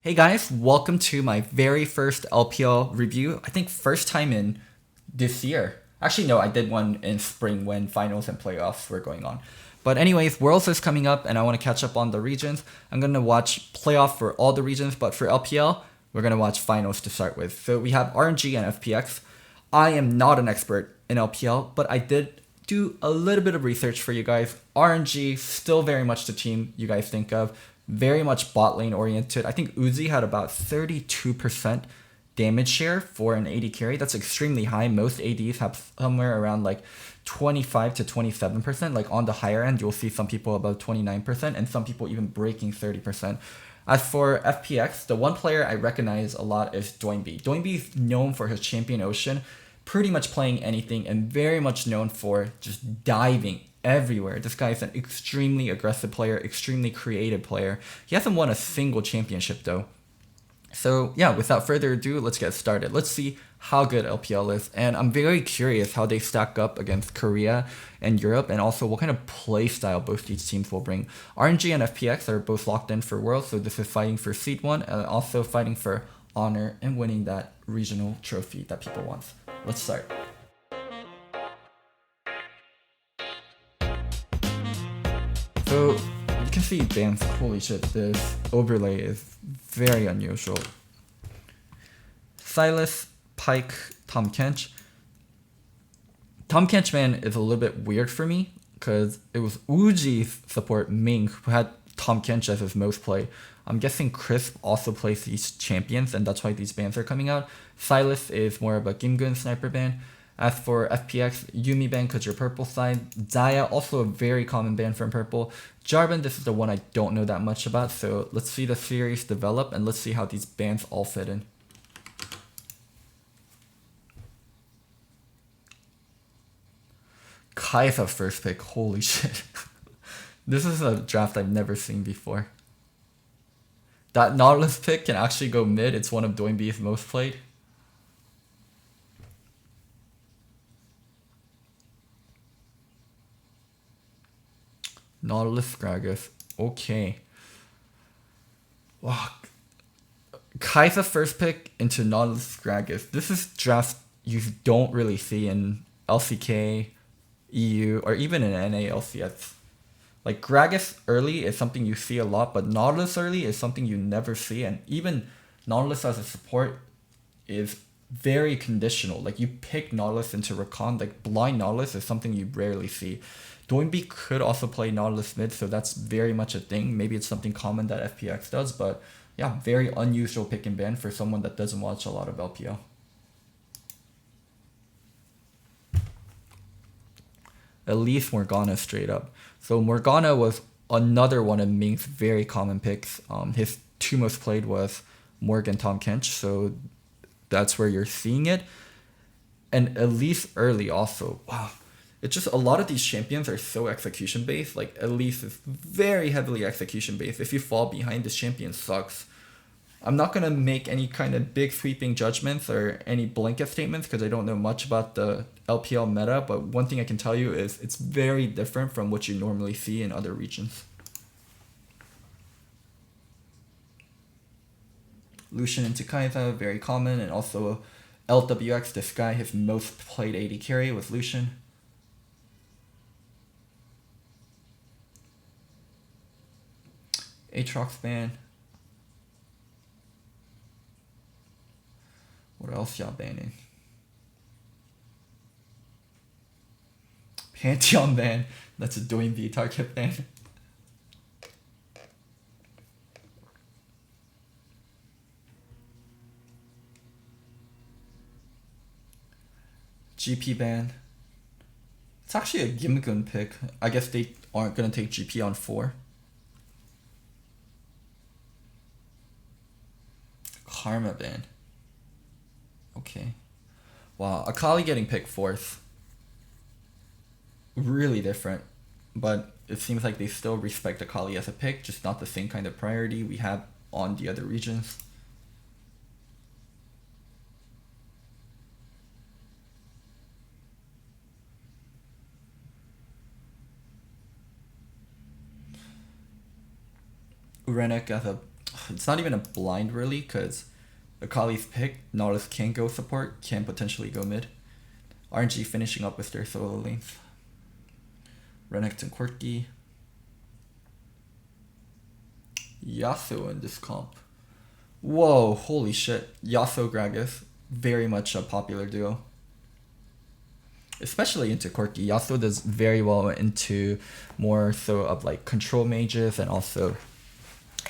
Hey guys, welcome to my very first LPL review. I think first time in this year. Actually, no, I did one in spring when finals and playoffs were going on. But anyways, Worlds is coming up and I want to catch up on the regions. I'm going to watch playoff for all the regions, but for LPL, we're going to watch finals to start with. So we have RNG and FPX. I am not an expert in LPL, but I did do a little bit of research for you guys. RNG, still very much the team you guys think of. Very much bot lane oriented. I think Uzi had about 32% damage share for an AD carry. That's extremely high. Most ADs have somewhere around like 25 to 27%. Like on the higher end, you'll see some people above 29% and some people even breaking 30%. As for FPX, the one player I recognize a lot is Doinby. Doinby is known for his Champion Ocean, pretty much playing anything and very much known for just diving everywhere. This guy is an extremely aggressive player, extremely creative player. He hasn't won a single championship though. So yeah, without further ado, let's get started. Let's see how good LPL is. And I'm very curious how they stack up against Korea and Europe, and also what kind of play style both these teams will bring. RNG and FPX are both locked in for Worlds, so this is fighting for Seed 1 and also fighting for honor and winning that regional trophy that people want. Let's start. So you can see bans. Holy shit, this overlay is very unusual. Silas, Pike, Tom Kench. Tom Kench man is a little bit weird for me because it was Uji's support Ming who had Tom Kench as his most play. I'm guessing Crisp also plays these champions and that's why these bans are coming out. Silas is more of a Gimgun sniper ban. As for FPX, Yumi ban because you're purple side. Zaya, also a very common ban from purple. Jarvan, this is the one I don't know that much about, so let's see the series develop and let's see how these bans all fit in. Kai'Sa first pick, holy shit. This is a draft I've never seen before. That Nautilus pick can actually go mid, it's one of Doinby's most played. Nautilus Gragas. Okay. Wow. Kai'Sa first pick into Nautilus Gragas. This is draft you don't really see in LCK, EU, or even in NA LCS. Like Gragas early is something you see a lot, but Nautilus early is something you never see, and even Nautilus as a support is very conditional. Like you pick Nautilus into Rakan, like blind Nautilus is something you rarely see. Doinby could also play Nautilus mid, so that's very much a thing. Maybe it's something common that FPX does, but yeah, very unusual pick and ban for someone that doesn't watch a lot of LPL. Elise Morgana straight up. So Morgana was another one of Ming's very common picks. His two most played was Morgan Tom Kench, so that's where you're seeing it. And Elise early also. Wow. It's just a lot of these champions are so execution based. Like Elise is very heavily execution based. If you fall behind, this champion sucks. I'm not gonna make any kind of big sweeping judgments or any blanket statements because I don't know much about the LPL meta, but one thing I can tell you is it's very different from what you normally see in other regions. Lucian into Kai'Sa, very common, and also LWX, this guy, his most played AD carry was Lucian. Aatrox ban. What else y'all banning? Pantheon ban. That's a Doinby target ban. GP ban. It's actually a Gimgun pick. I guess they aren't gonna take GP on 4. Karma ban. Okay. Wow, Akali getting picked 4th. Really different. But it seems like they still respect Akali as a pick, just not the same kind of priority we have on the other regions. Urenek as a it's not even a blind really, because Akali's pick, Nautilus can go support, can potentially go mid. RNG finishing up with their solo lanes. Renekton Quirky. Yasuo in this comp. Whoa, holy shit. Yasuo Gragas, very much a popular duo. Especially into Quirky. Yasuo does very well into more so of like control mages and also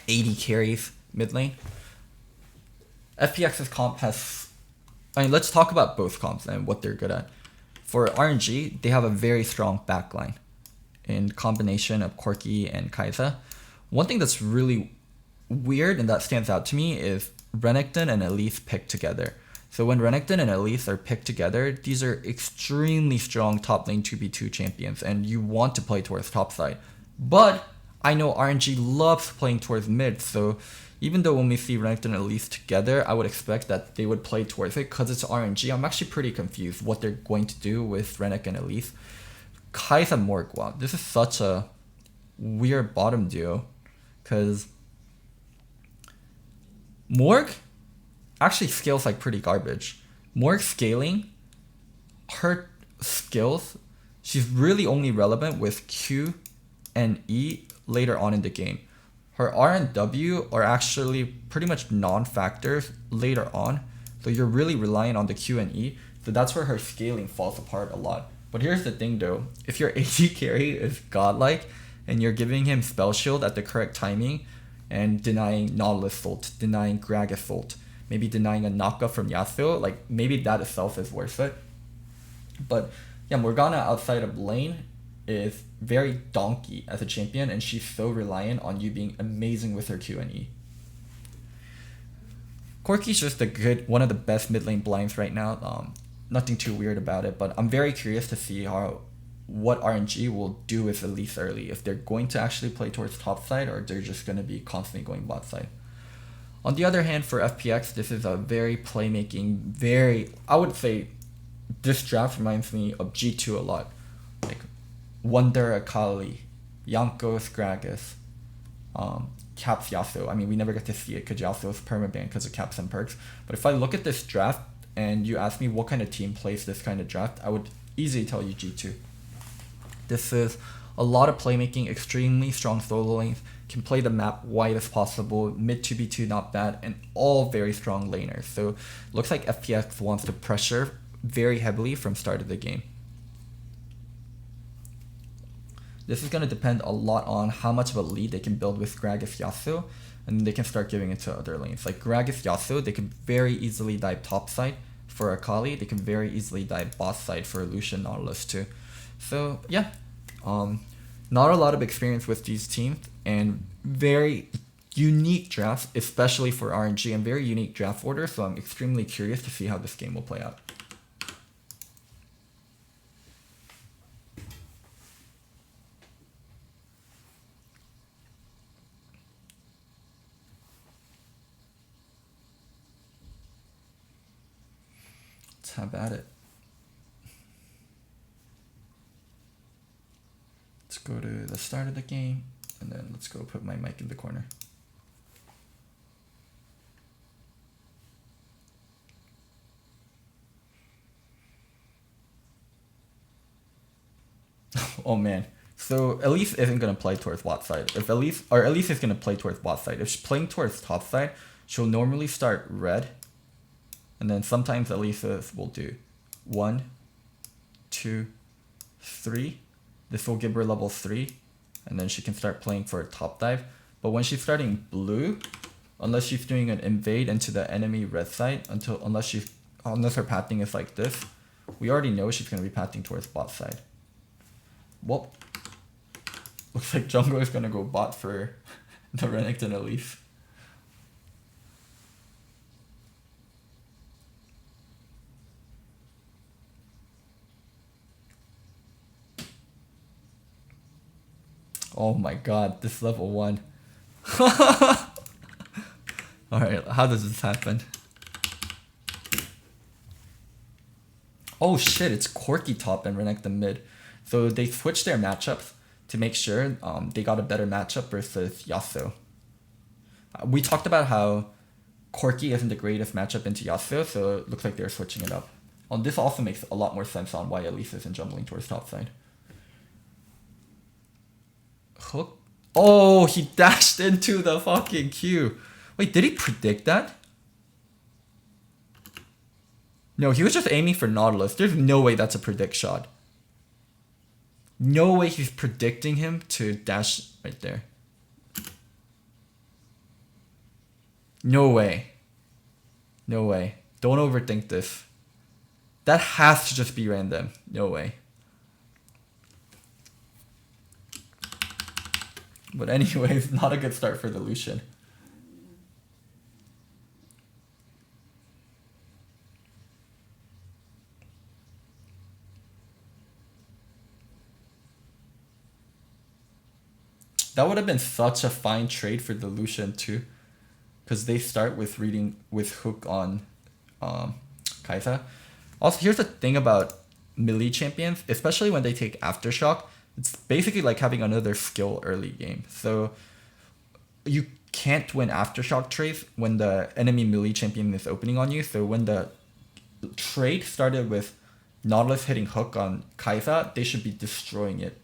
AD carries mid lane. FPX's comp has, I mean, let's talk about both comps and what they're good at. For RNG, they have a very strong backline in combination of Quirky and Kai'Sa. One thing that's really weird and that stands out to me is Renekton and Elise picked together. So when Renekton and Elise are picked together, these are extremely strong top lane 2v2 champions, and you want to play towards top side. But I know RNG loves playing towards mid, so even though when we see Renekton and Elise together, I would expect that they would play towards it because it's RNG. I'm actually pretty confused what they're going to do with Renekton and Elise. Kai'Sa Morg, wow, this is such a weird bottom duo, because Morg actually scales like pretty garbage. Morg scaling, her skills, she's really only relevant with Q and E later on in the game. Her R and W are actually pretty much non-factors later on, so you're really relying on the Q and E, so that's where her scaling falls apart a lot. But here's the thing though, if your AD carry is godlike, and you're giving him spell shield at the correct timing, and denying Nautilus ult, denying Gragas ult, maybe denying a knockup from Yasuo, like maybe that itself is worth it. But yeah, Morgana outside of lane is very donkey as a champion, and she's so reliant on you being amazing with her Q and E. Quirky's just one of the best mid lane blinds right now. Nothing too weird about it, but I'm very curious to see what RNG will do with Elise early, if they're going to actually play towards top side or they're just going to be constantly going bot side. On the other hand, for FPX, this is a very playmaking, I would say this draft reminds me of G2 a lot. Like Wonder Akali, Jankos Gragas, Caps Yasuo. I mean, we never get to see it because Yasuo is permabanned because of caps and perks. But if I look at this draft and you ask me what kind of team plays this kind of draft, I would easily tell you G2. This is a lot of playmaking, extremely strong solo lanes, can play the map wide as possible, mid 2v2 not bad, and all very strong laners. So looks like FPX wants to pressure very heavily from start of the game. This is going to depend a lot on how much of a lead they can build with Gragas Yasuo, and they can start giving it to other lanes. Like Gragas Yasuo, they can very easily dive top side for Akali, they can very easily dive bot side for Lucian Nautilus too. So yeah, not a lot of experience with these teams, and very unique drafts, especially for RNG, and very unique draft order, so I'm extremely curious to see how this game will play out. Let's have at it. Let's go to the start of the game, and then let's go put my mic in the corner. Oh man. So Elise isn't gonna play towards bot side. If Elise is gonna play towards bot side. If she's playing towards top side, she'll normally start red, and then sometimes Elise will do 1, 2, 3. This will give her level 3, and then she can start playing for a top dive. But when she's starting blue, unless she's doing an invade into the enemy red side, unless her pathing is like this, we already know she's gonna be pathing towards bot side. Well, looks like Jungle is gonna go bot for the Renekton Elise. Oh my god, this level 1. Alright, how does this happen? Oh shit, it's Quirky top and Renekton mid. So they switched their matchups to make sure they got a better matchup versus Yasuo. We talked about how Corki isn't the greatest matchup into Yasuo, so it looks like they're switching it up. Well, this also makes a lot more sense on why Elise isn't jungling towards top side. Hook? Oh, he dashed into the fucking Q. Wait, did he predict that? No, he was just aiming for Nautilus. There's no way that's a predict shot. No way he's predicting him to dash right there. No way. No way. Don't overthink this. That has to just be random. No way. But anyways, not a good start for the Lucian. That would have been such a fine trade for the Lucian too. Because they start with reading with hook on Kai'Sa. Also, here's the thing about melee champions, especially when they take Aftershock, it's basically like having another skill early game. So you can't win Aftershock trades when the enemy melee champion is opening on you. So when the trade started with Nautilus hitting hook on Kai'Sa, they should be destroying it.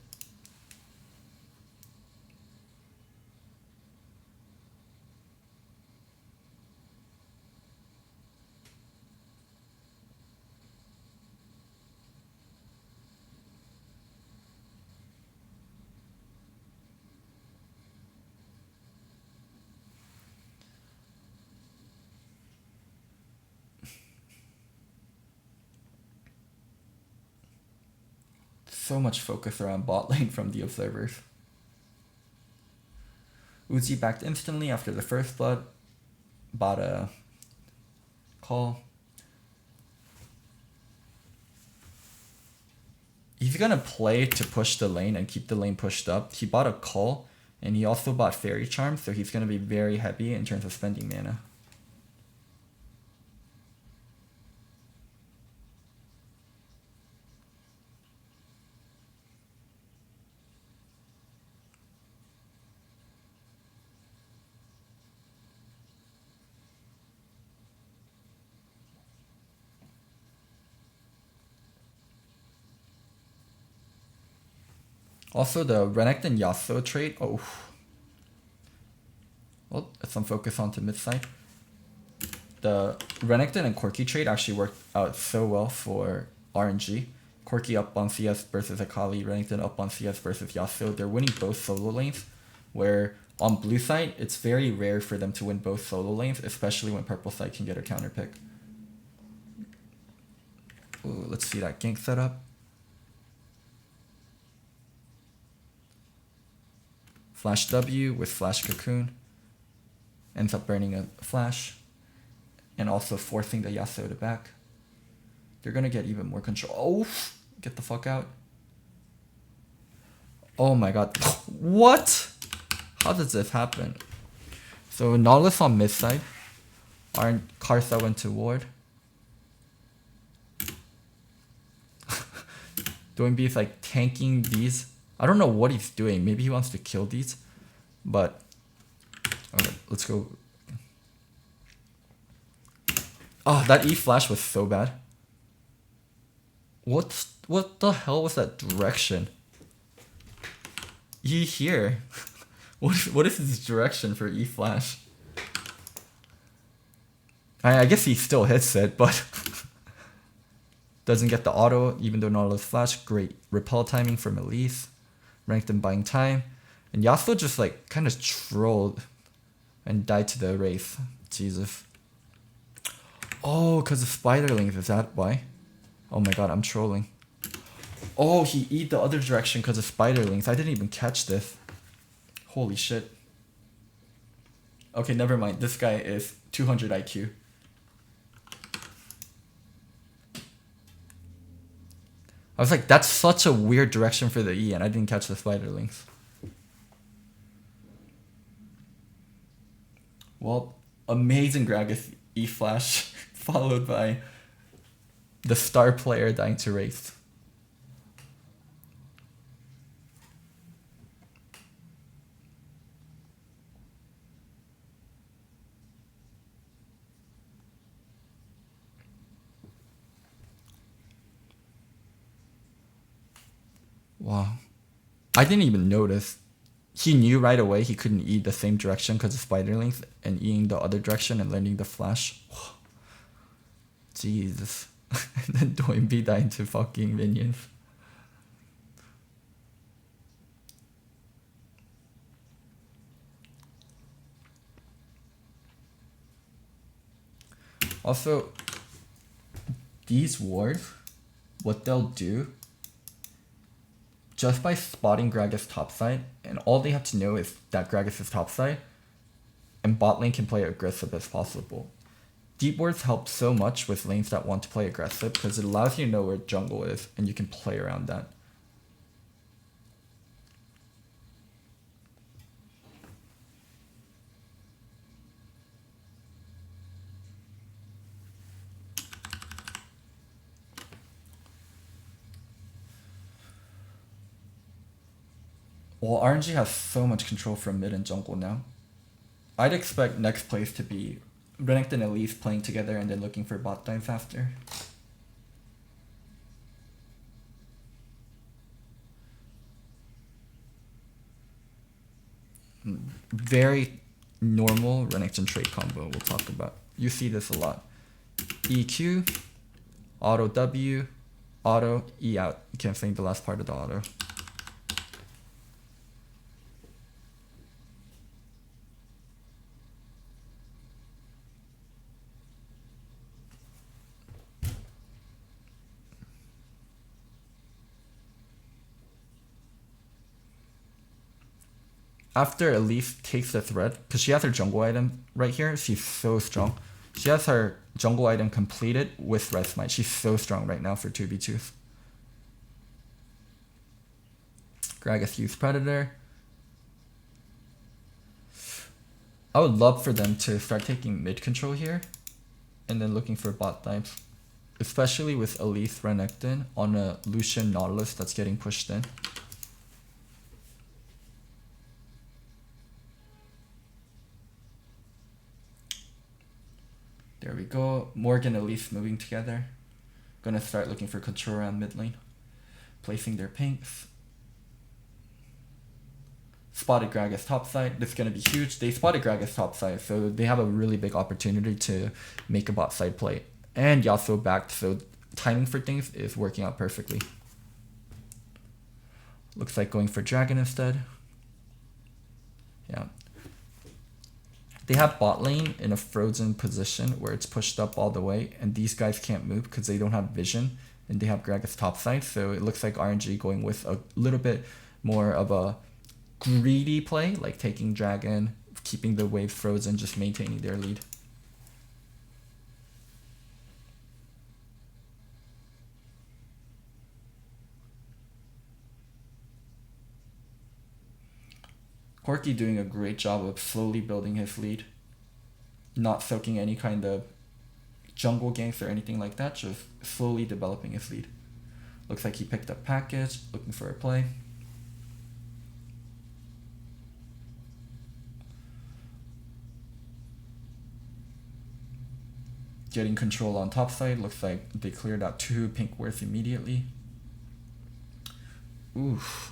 So much focus around bot lane from the observers. Uzi backed instantly after the first blood. Bought a call. He's gonna play to push the lane and keep the lane pushed up. He bought a call and he also bought Fairy Charm, so he's gonna be very heavy in terms of spending mana. Also, the Renekton Yasuo trade. Oh. Well, some focus onto mid side. The Renekton and Corki trade actually worked out so well for RNG. Corki up on CS versus Akali, Renekton up on CS versus Yasuo. They're winning both solo lanes, where on blue side, it's very rare for them to win both solo lanes, especially when purple side can get a counter pick. Ooh, let's see that gank setup. Flash W with Flash Cocoon. Ends up burning a flash. And also forcing the Yasuo to back. They're gonna get even more control. Oh, get the fuck out. Oh my god. What? How does this happen? So Nautilus on mid side. Karsa went to ward. Doing is like tanking these. I don't know what he's doing. Maybe he wants to kill these. But okay, let's go. Oh, that E flash was so bad. What the hell was that direction? E here. What is his direction for E flash? I guess he still hits it, but doesn't get the auto, even though Nautilus flash. Great repel timing from Elise. Renekton buying time. And Yasuo just like kind of trolled and died to the Wraith. Jesus. Oh, because of Spiderlings, is that why? Oh my god, I'm trolling. Oh, he eat the other direction because of Spiderlings. I didn't even catch this. Holy shit. Okay, never mind. This guy is 200 IQ. I was like, that's such a weird direction for the E, and I didn't catch the Spiderlings. Well, amazing Gragas E flash, followed by the star player dying to Wraith. Wow. I didn't even notice. He knew right away he couldn't E the same direction because of spider length and Eing the other direction and landing the flash. Jesus. And then Doinby died to fucking minions. Also, these wards, what they'll do, just by spotting Gragas topside, and all they have to know is that Gragas is topside, and bot lane can play aggressive as possible. Deep wards help so much with lanes that want to play aggressive because it allows you to know where jungle is, and you can play around that. Well, RNG has so much control from mid and jungle now. I'd expect next plays to be Renekton and Elise playing together and then looking for bot dives after. Very normal Renekton trade combo we'll talk about. You see this a lot. EQ, auto W, auto E out. Canceling the last part of the auto. After Elise takes the thread, because she has her jungle item right here, she's so strong. She has her jungle item completed with Red Smite. She's so strong right now for 2v2s. Gragas used Predator. I would love for them to start taking mid control here and then looking for bot dives. Especially with Elise Renekton on a Lucian Nautilus that's getting pushed in. There we go. Morgan and Elise moving together. Gonna start looking for control around mid lane. Placing their pinks. Spotted Gragas topside. This is gonna be huge. They spotted Gragas topside, so they have a really big opportunity to make a bot side play. And Yasuo backed, so timing for things is working out perfectly. Looks like going for Dragon instead. Yeah. They have bot lane in a frozen position where it's pushed up all the way, and these guys can't move because they don't have vision, and they have Gragas topside, so it looks like RNG going with a little bit more of a greedy play, like taking Dragon, keeping the wave frozen, just maintaining their lead. Corki doing a great job of slowly building his lead. Not soaking any kind of jungle ganks or anything like that, just slowly developing his lead. Looks like he picked up package, looking for a play. Getting control on top side, looks like they cleared out 2 pink wards immediately. Oof.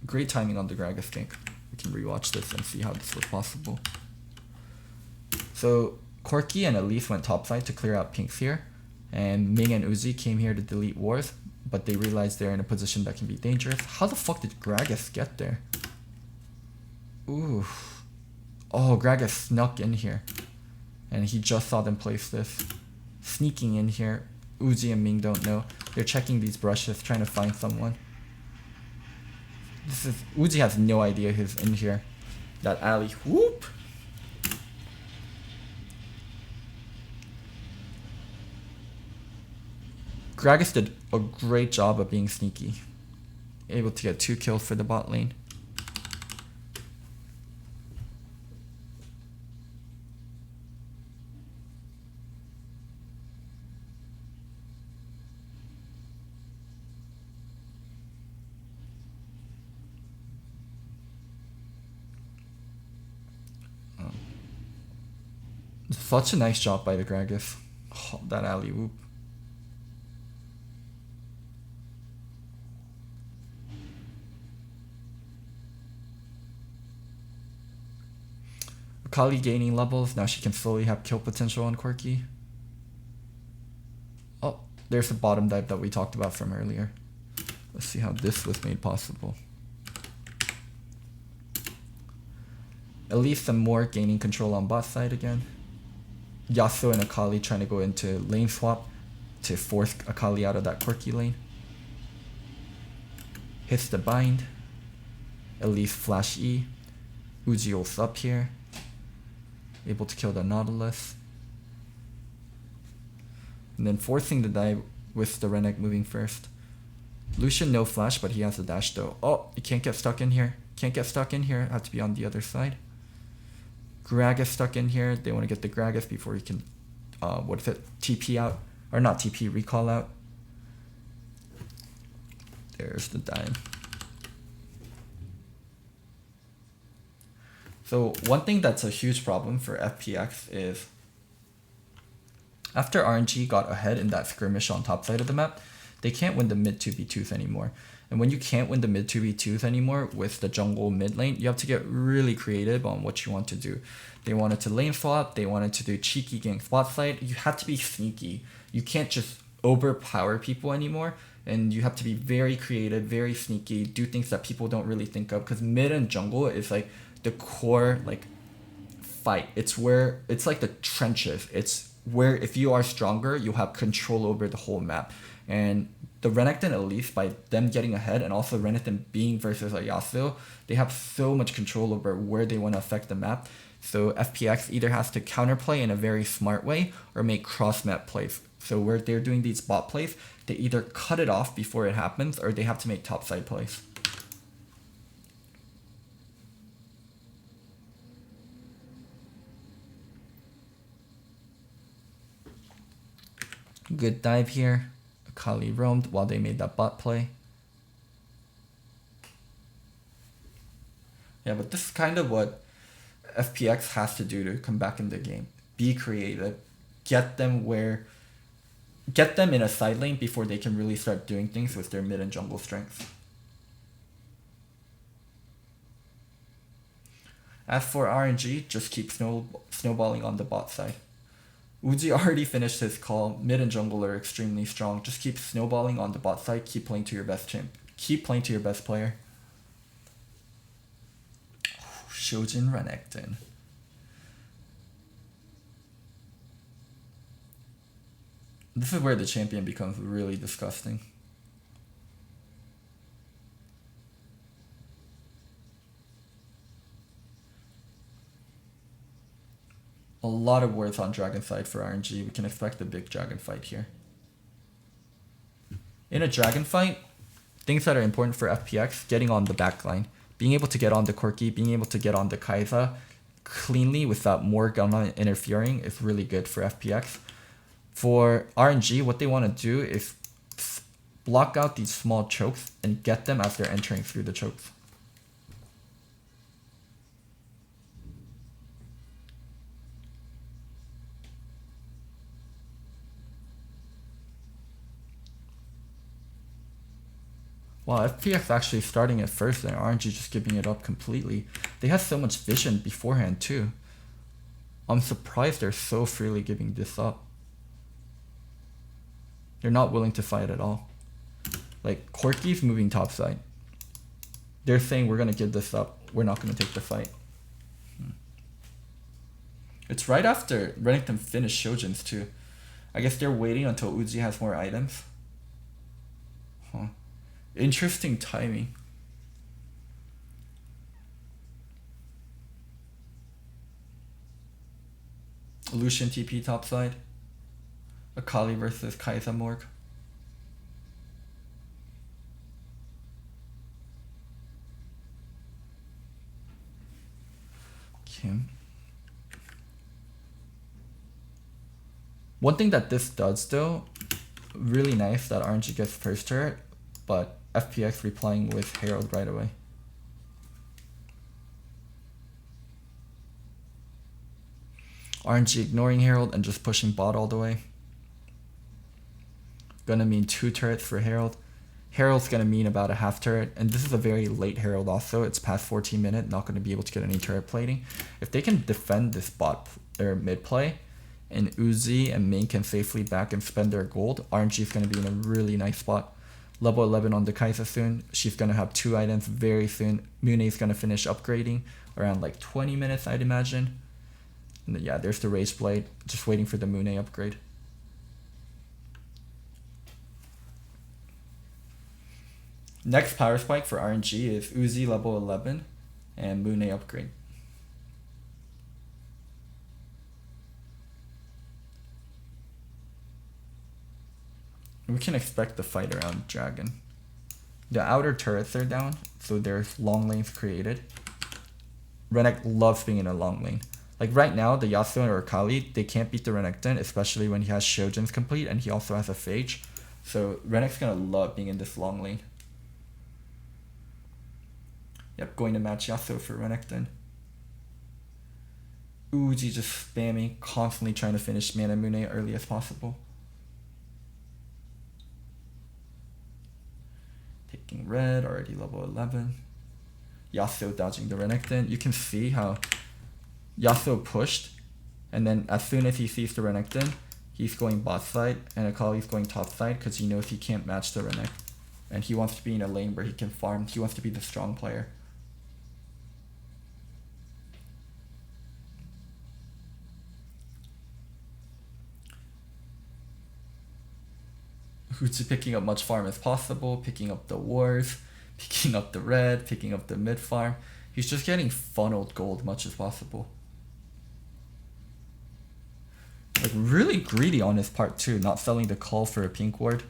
Great timing on the Gragas gank. We can rewatch this and see how this was possible. So Corki and Elise went topside to clear out pinks here, and Ming and Uzi came here to delete wards, but they realized they're in a position that can be dangerous. How the fuck did Gragas get there? Ooh. Oh, Gragas snuck in here, and he just saw them place this. Sneaking in here. Uzi and Ming don't know. They're checking these brushes, trying to find someone. Uzi has no idea who's in here. That alley. Whoop! Gragas did a great job of being sneaky. Able to get 2 kills for the bot lane. Such a nice job by the Gragas. Oh, that alley-oop. Akali gaining levels. Now she can slowly have kill potential on Corki. Oh, there's the bottom dive that we talked about from earlier. Let's see how this was made possible. At least some more gaining control on bot side again. Yasuo and Akali trying to go into lane swap to force Akali out of that Corki lane. Hits the bind. At least flash E. Uji ults up here. Able to kill the Nautilus. And then forcing the dive with the Renekton moving first. Lucian no flash, but he has a dash though. Oh, you can't get stuck in here. Can't get stuck in here. Have to be on the other side. Gragas stuck in here. They want to get the Gragas before he can, TP out. Or not TP, recall out. There's the dive. So one thing that's a huge problem for FPX is after RNG got ahead in that skirmish on top side of the map, they can't win the mid 2v2s anymore. And when you can't win the mid 2v2s anymore with the jungle mid lane, you have to get really creative on what you want to do. They wanted to lane swap, they wanted to do cheeky gank spot side. You have to be sneaky. You can't just overpower people anymore. And you have to be very creative, very sneaky, do things that people don't really think of. Because mid and jungle is like the core like fight. It's where it's like the trenches. It's where if you are stronger, you'll have control over the whole map. And the Renekton, at least by them getting ahead and also Renekton being versus a Yasuo, they have so much control over where they want to affect the map. So FPX either has to counterplay in a very smart way or make cross map plays. So where they're doing these bot plays, they either cut it off before it happens or they have to make topside plays. Good dive here. Akali roamed while they made that bot play. Yeah, but this is kind of what FPX has to do to come back in the game. Be creative. Get them in a side lane before they can really start doing things with their mid and jungle strengths. As for RNG, just keep snowballing on the bot side. Uji already finished his call. Mid and jungle are extremely strong. Just keep snowballing on the bot side. Keep playing to your best champ. Keep playing to your best player. Shojin Renekton. This is where the champion becomes really disgusting. A lot of words on dragon side for RNG. We can expect a big dragon fight here. In a dragon fight, things that are important for FPX, getting on the back line. Being able to get on the Corki, being able to get on the Kai'Sa cleanly without Morgana interfering is really good for FPX. For RNG, what they want to do is block out these small chokes and get them as they're entering through the chokes. Wow, FPX actually starting it first and RNG just giving it up completely. They had so much vision beforehand too. I'm surprised they're so freely giving this up. They're not willing to fight at all. Like, Corki's moving topside. They're saying we're going to give this up. We're not going to take the fight. It's right after Renekton finished Shojin's too. I guess they're waiting until Uji has more items. Huh. Interesting timing. Lucian TP topside. Akali versus Kai'Sa Morg. Okay. One thing that this does though, really nice that RNG gets first turret, but FPX replying with Herald right away. RNG ignoring Herald and just pushing bot all the way. Gonna mean 2 turrets for Herald. Herald's going to mean about a half turret, and this is a very late Herald also. It's past 14 minutes, not going to be able to get any turret plating. If they can defend this bot or mid play, and Uzi and Ming can safely back and spend their gold, RNG is going to be in a really nice spot. Level 11 on the Kai'Sa soon. She's going to have 2 items very soon. Mune is going to finish upgrading around like 20 minutes, I'd imagine. And then, yeah, there's the Rage Blade. Just waiting for the Mune upgrade. Next power spike for RNG is Uzi level 11 and Mune upgrade. We can expect the fight around Dragon. The outer turrets are down, so there's long lanes created. Renekton loves being in a long lane. Like right now, the Yasuo or Kali, they can't beat the Renekton, especially when he has Shojin's complete and he also has a Phage. So Renekton's gonna love being in this long lane. Yep, going to match Yasuo for Renekton. Uzi just spamming, constantly trying to finish Mana Mune early as possible. Taking red, already level 11. Yasuo dodging the Renekton. You can see how Yasuo pushed, and then as soon as he sees the Renekton, he's going bot side, and Akali's going top side because he knows he can't match the Renekton. And he wants to be in a lane where he can farm. He wants to be the strong player. Uzi picking up much farm as possible, picking up the wars, picking up the red, picking up the mid farm. He's just getting funneled gold much as possible. Like really greedy on his part too, not selling the call for a pink ward.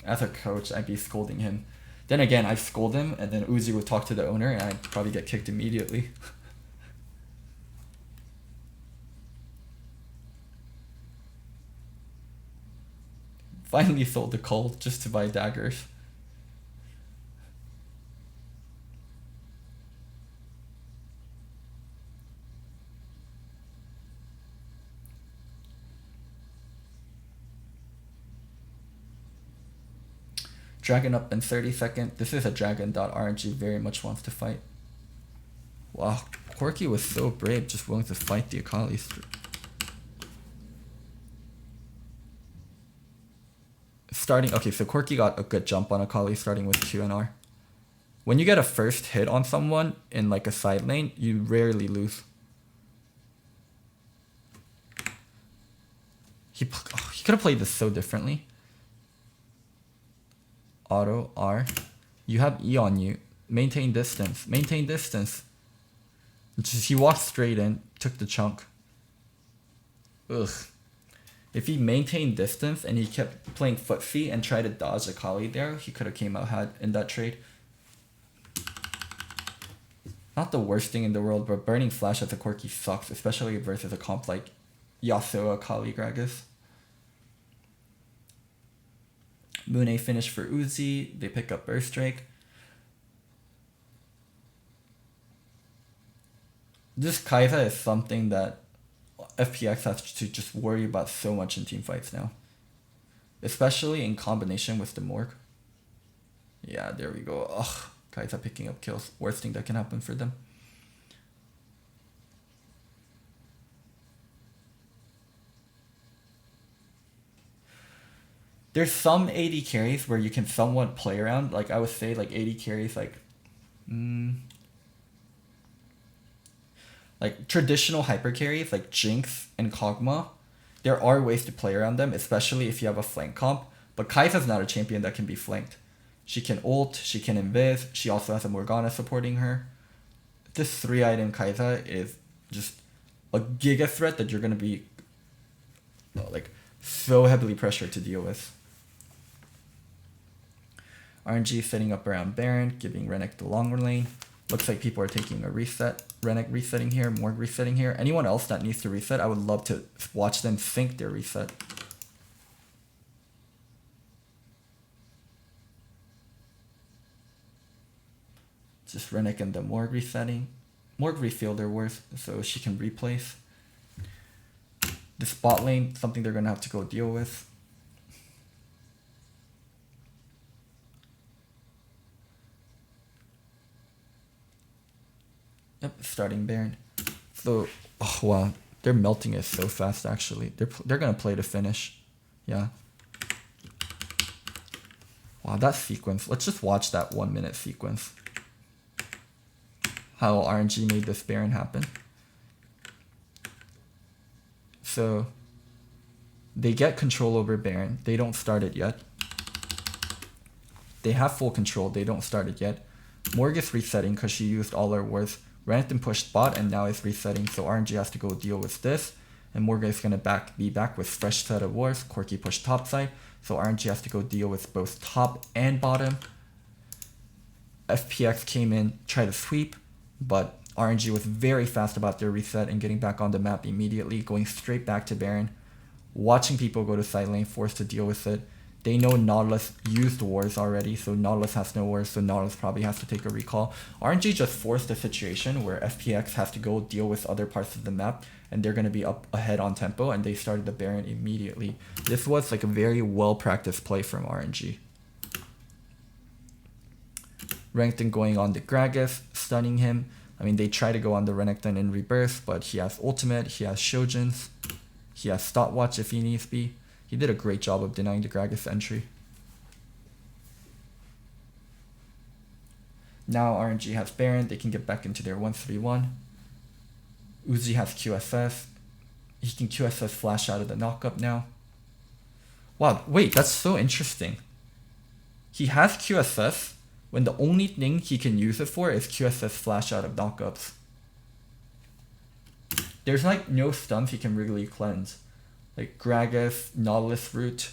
As a coach, I'd be scolding him. Then again, I'd scold him and then Uzi would talk to the owner and I'd probably get kicked immediately. Finally sold the cult just to buy daggers. Dragon up in 30 seconds. This is a dragon that RNG very much wants to fight. Wow, Corki was so brave, just willing to fight the Akalis. Starting, okay, so Corki got a good jump on Akali starting with QNR. When you get a first hit on someone in like a side lane, you rarely lose. He could have played this so differently. Auto R. You have E on you. Maintain distance. Maintain distance. Just, he walked straight in, took the chunk. Ugh. If he maintained distance and he kept playing footsie and tried to dodge Akali there, he could have came out ahead in that trade. Not the worst thing in the world, but burning flash as a Corki sucks, especially versus a comp like Yasuo, Akali, Gragas. Mune finish for Uzi. They pick up Burst Drake. This Kai'Sa is something that FPX has to just worry about so much in team fights now. Especially in combination with the Morg. Yeah, there we go. Ugh, Kai'Sa picking up kills. Worst thing that can happen for them. There's some AD carries where you can somewhat play around. Like I would say like AD carries like traditional hyper carries like Jinx and Kog'Maw. There are ways to play around them, especially if you have a flank comp. But Kai'Sa's not a champion that can be flanked. She can ult, she can invis, she also has a Morgana supporting her. This 3-item Kai'Sa is just a giga threat that you're gonna be like so heavily pressured to deal with. RNG setting up around Baron, giving Renekton the longer lane. Looks like people are taking a reset. Renekton resetting here, Morg resetting here. Anyone else that needs to reset, I would love to watch them think their reset. Just Renekton and the Morg resetting. Morg refill their worth so she can replace. The spot lane, something they're going to have to go deal with. Yep, starting Baron. So, oh wow, they're melting it so fast. Actually, they're gonna play to finish. Yeah. Wow, that sequence. Let's just watch that 1 minute sequence. How RNG made this Baron happen. So, they get control over Baron. They don't start it yet. They have full control. They don't start it yet. Morgus resetting because she used all her wards. Renekton pushed bot and now is resetting. So RNG has to go deal with this. And Morgan is going to be back with fresh set of wards. Corki pushed top side. So RNG has to go deal with both top and bottom. FPX came in, tried to sweep. But RNG was very fast about their reset and getting back on the map immediately. Going straight back to Baron. Watching people go to side lane, forced to deal with it. They know Nautilus used wards already, so Nautilus has no wards, so Nautilus probably has to take a recall. RNG just forced a situation where FPX has to go deal with other parts of the map, and they're going to be up ahead on tempo, and they started the Baron immediately. This was like a very well-practiced play from RNG. Renekton going on the Gragas, stunning him. I mean, they try to go on the Renekton in rebirth, but he has ultimate, he has Shojins, he has stopwatch if he needs be. He did a great job of denying the Gragas entry. Now RNG has Baron, they can get back into their 1-3-1. Uzi has QSS. He can QSS flash out of the knockup now. Wow, wait, that's so interesting. He has QSS when the only thing he can use it for is QSS flash out of knockups. There's like no stuns he can really cleanse. Like Gragas, Nautilus Root,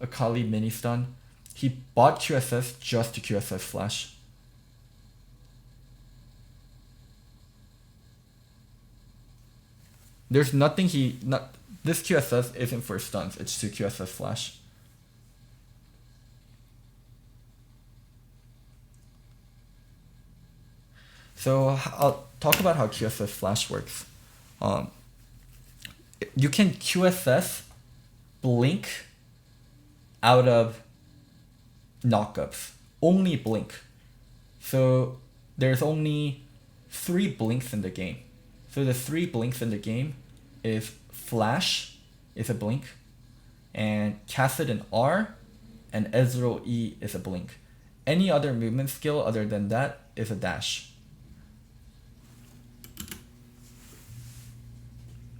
Akali mini stun. He bought QSS just to QSS flash. There's nothing this QSS isn't for stuns, it's to QSS flash. So I'll talk about how QSS flash works. You can QSS blink out of knockups. Only blink. So there's only 3 blinks in the game. So the 3 blinks in the game is Flash is a blink, and Kassadin R, and Ezreal E is a blink. Any other movement skill other than that is a dash.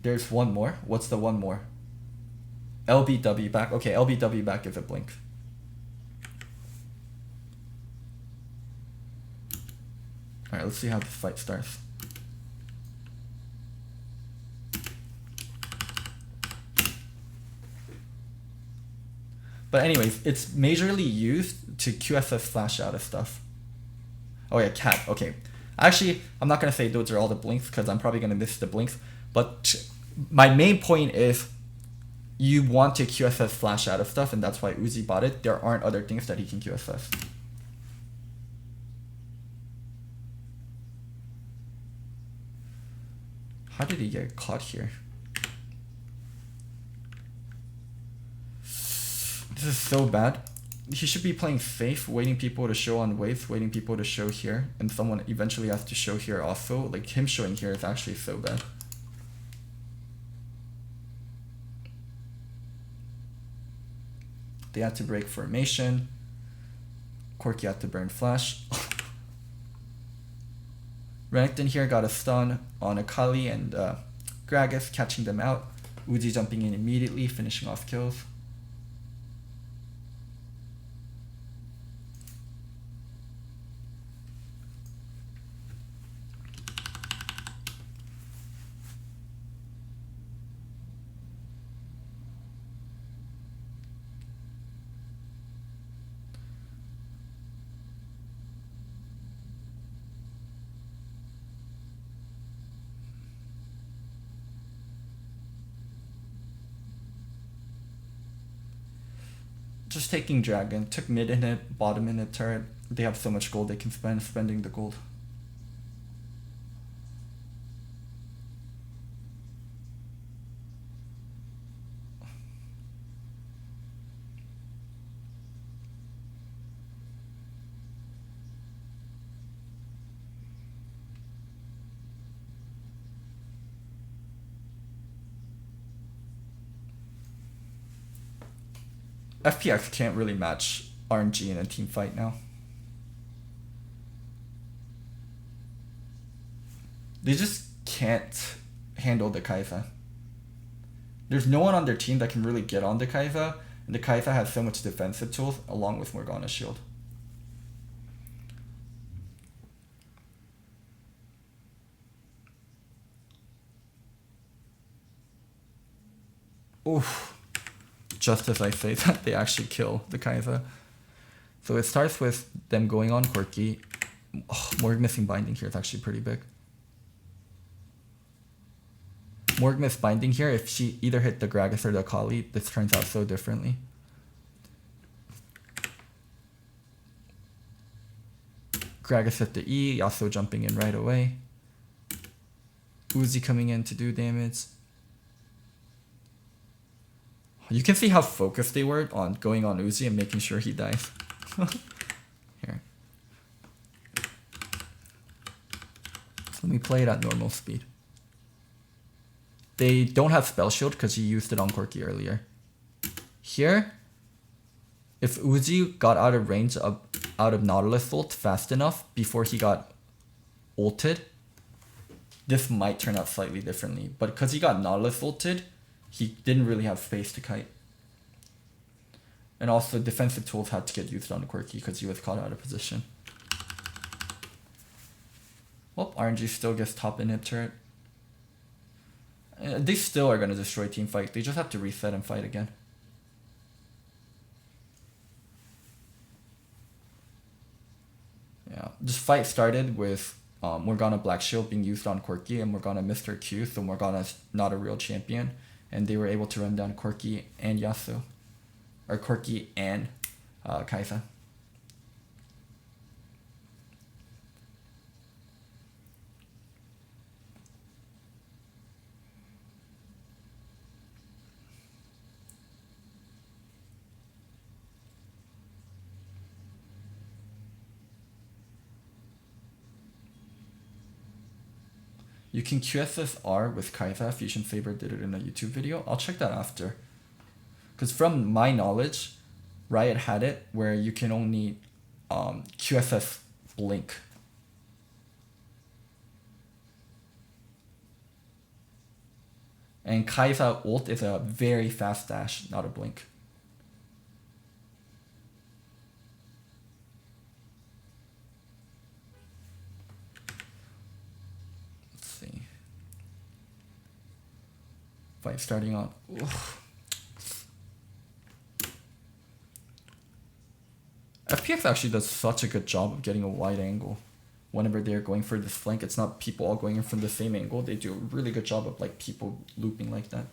There's one more. What's the one more? LBW back. Okay, LBW back is a blink. Alright, let's see how this fight starts. But anyways, it's majorly used to QSS flash out of stuff. Oh yeah, cat. Okay. Actually, I'm not going to say those are all the blinks because I'm probably going to miss the blinks. But my main point is you want to QSS flash out of stuff, and that's why Uzi bought it. There aren't other things that he can QSS. How did he get caught here? This is so bad. He should be playing safe, waiting people to show on waves, waiting people to show here, and someone eventually has to show here also. Like, him showing here is actually so bad. They had to break formation. Corki had to burn flash. Renekton here got a stun on Akali and Gragas, catching them out. Uzi jumping in immediately, finishing off kills. Just taking Dragon. Took mid in it, bottom in it, turret. They have so much gold they can spend, spending the gold. FPX can't really match RNG in a team fight now. They just can't handle the Kai'Sa. There's no one on their team that can really get on the Kai'Sa, and the Kai'Sa has so much defensive tools along with Morgana's shield. Oof. Just as I say that, they actually kill the Kai'Sa. So it starts with them going on Quirky. Oh, Morg missing binding here is actually pretty big. Morg missed binding here. If she either hit the Gragas or the Akali, this turns out so differently. Gragas hit the E, Yasuo jumping in right away. Uzi coming in to do damage. You can see how focused they were on going on Uzi and making sure he dies. Here. Let me play it at normal speed. They don't have Spell Shield because he used it on Corki earlier. Here, if Uzi got out of range out of Nautilus ult fast enough before he got ulted, this might turn out slightly differently. But because he got Nautilus ulted, he didn't really have space to kite. And also defensive tools had to get used on Quirky because he was caught out of position. Well, RNG still gets top inhib turret. They still are going to destroy team fight. They just have to reset and fight again. Yeah, this fight started with Morgana Black Shield being used on Quirky, and Morgana missed her Q, so Morgana's not a real champion. And they were able to run down Quirky and Yasuo. Or Quirky and Kai'Sa. You can QSSR with Kai'Sa. Fusion Saber did it in a YouTube video. I'll check that after. Because from my knowledge, Riot had it where you can only QSS blink. And Kai'Sa ult is a very fast dash, not a blink. Let's see. Fight starting on. Oof. FPX actually does such a good job of getting a wide angle. Whenever they're going for this flank, it's not people all going in from the same angle. They do a really good job of like people looping like that.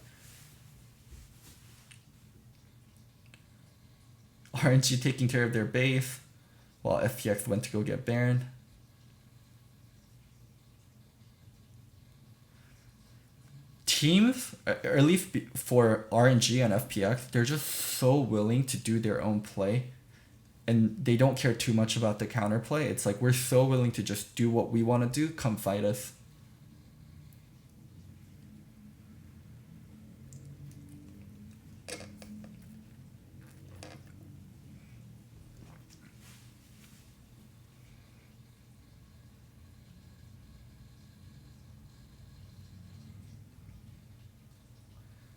RNG taking care of their base, while FPX went to go get Baron. Teams, or at least for RNG and FPX, they're just so willing to do their own play. And they don't care too much about the counterplay. It's like, we're so willing to just do what we want to do. Come fight us.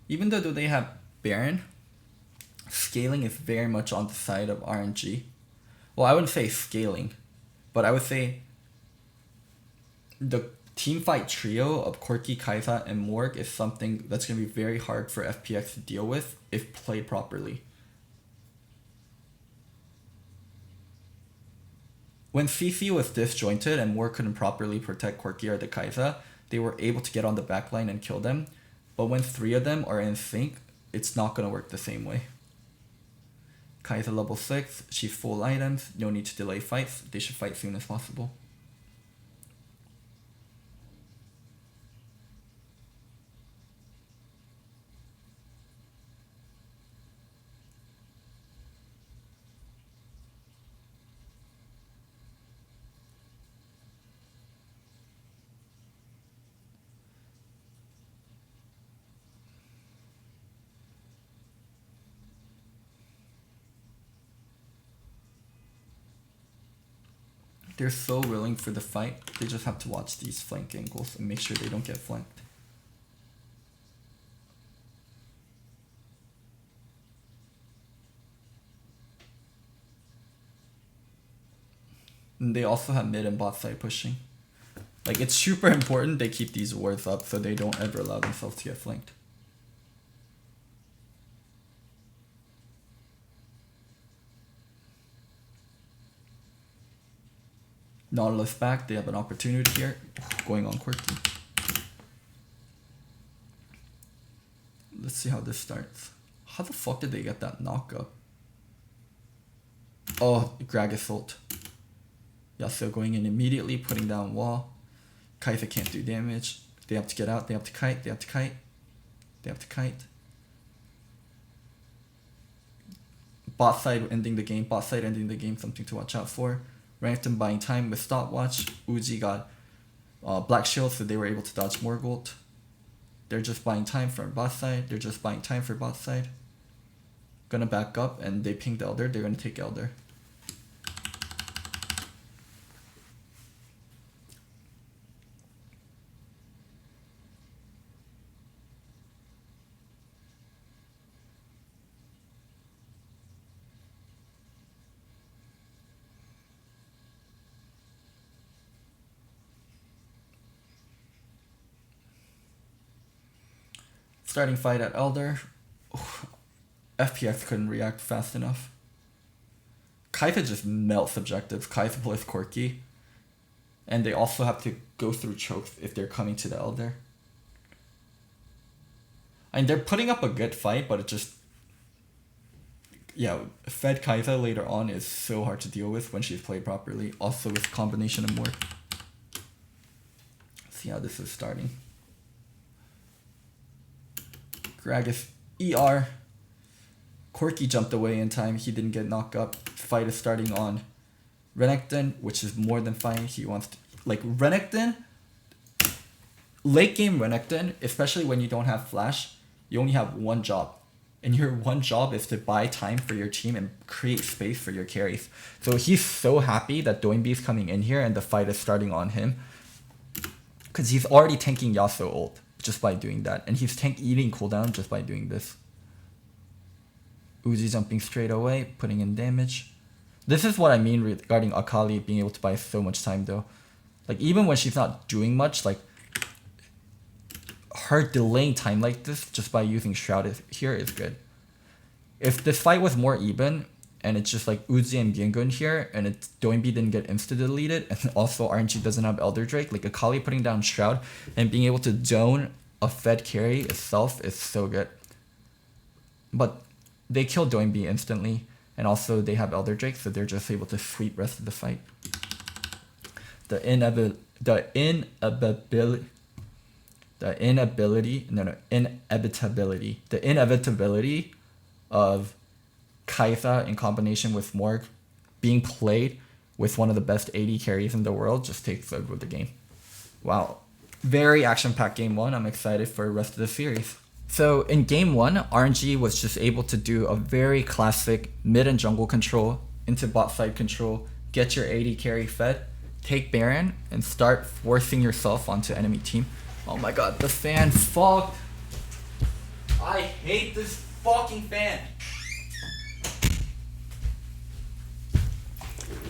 Even though they have Baron, scaling is very much on the side of RNG. Well, I wouldn't say scaling, but I would say the teamfight trio of Corki, Kai'Sa, and Morg is something that's going to be very hard for FPX to deal with if played properly. When CC was disjointed and Morg couldn't properly protect Quirky or the Kai'Sa, they were able to get on the backline and kill them. But when three of them are in sync, it's not going to work the same way. Kai'Sa level 6, she's full items, no need to delay fights, they should fight soon as possible. They're so willing for the fight. They just have to watch these flank angles and make sure they don't get flanked. And they also have mid and bot side pushing. Like, it's super important they keep these wards up so they don't ever allow themselves to get flanked. Nautilus back, they have an opportunity here. Going on Quirky. Let's see how this starts. How the fuck did they get that knock up? Oh, Gragas ult. Yasuo going in immediately, putting down wall. Kai'Sa can't do damage. They have to get out, they have to kite, they have to kite. They have to kite. Bot side ending the game, bot side ending the game, something to watch out for. Renekton buying time with stopwatch. Uzi got black shield, so they were able to dodge Morgult. They're just buying time for bot side. They're just buying time for bot side. Gonna back up, and they pinged Elder. They're gonna take Elder. Starting fight at Elder. FPX couldn't react fast enough. Kai'Sa just melts objectives. Kai'Sa plays Quirky. And they also have to go through chokes if they're coming to the Elder. I mean, they're putting up a good fight, but it just... Yeah, Fed Kai'Sa later on is so hard to deal with when she's played properly. Also with combination of more. See how this is starting. Gragas ER. Quirky jumped away in time. He didn't get knocked up. Fight is starting on Renekton, which is more than fine. He wants to... Like, Renekton... Late game Renekton, especially when you don't have flash, you only have one job. And your one job is to buy time for your team and create space for your carries. So he's so happy that Doinbe's coming in here and the fight is starting on him. Because he's already tanking Yasuo ult just by doing that. And he's eating cooldown just by doing this. Uzi jumping straight away, putting in damage. This is what I mean regarding Akali being able to buy so much time though. Like, even when she's not doing much, like, her delaying time like this just by using Shroud here is good. If this fight was more even, and it's just like Uzi and Byungun here, and it's Doinbe didn't get insta-deleted, and also RNG doesn't have Elder Drake, like Akali putting down Shroud and being able to zone a Fed carry itself is so good. But they kill Doinbe instantly, and also they have Elder Drake, so they're just able to sweep rest of the fight. The inevitability of Kai'Sa in combination with Morg being played with one of the best AD carries in the world just takes over the game. Wow. Very action-packed game one. I'm excited for the rest of the series. So in game one, RNG was just able to do a very classic mid and jungle control into bot side control, get your AD carry fed, take Baron, and start forcing yourself onto enemy team. Oh my god, the fan fucked. I hate this fucking fan.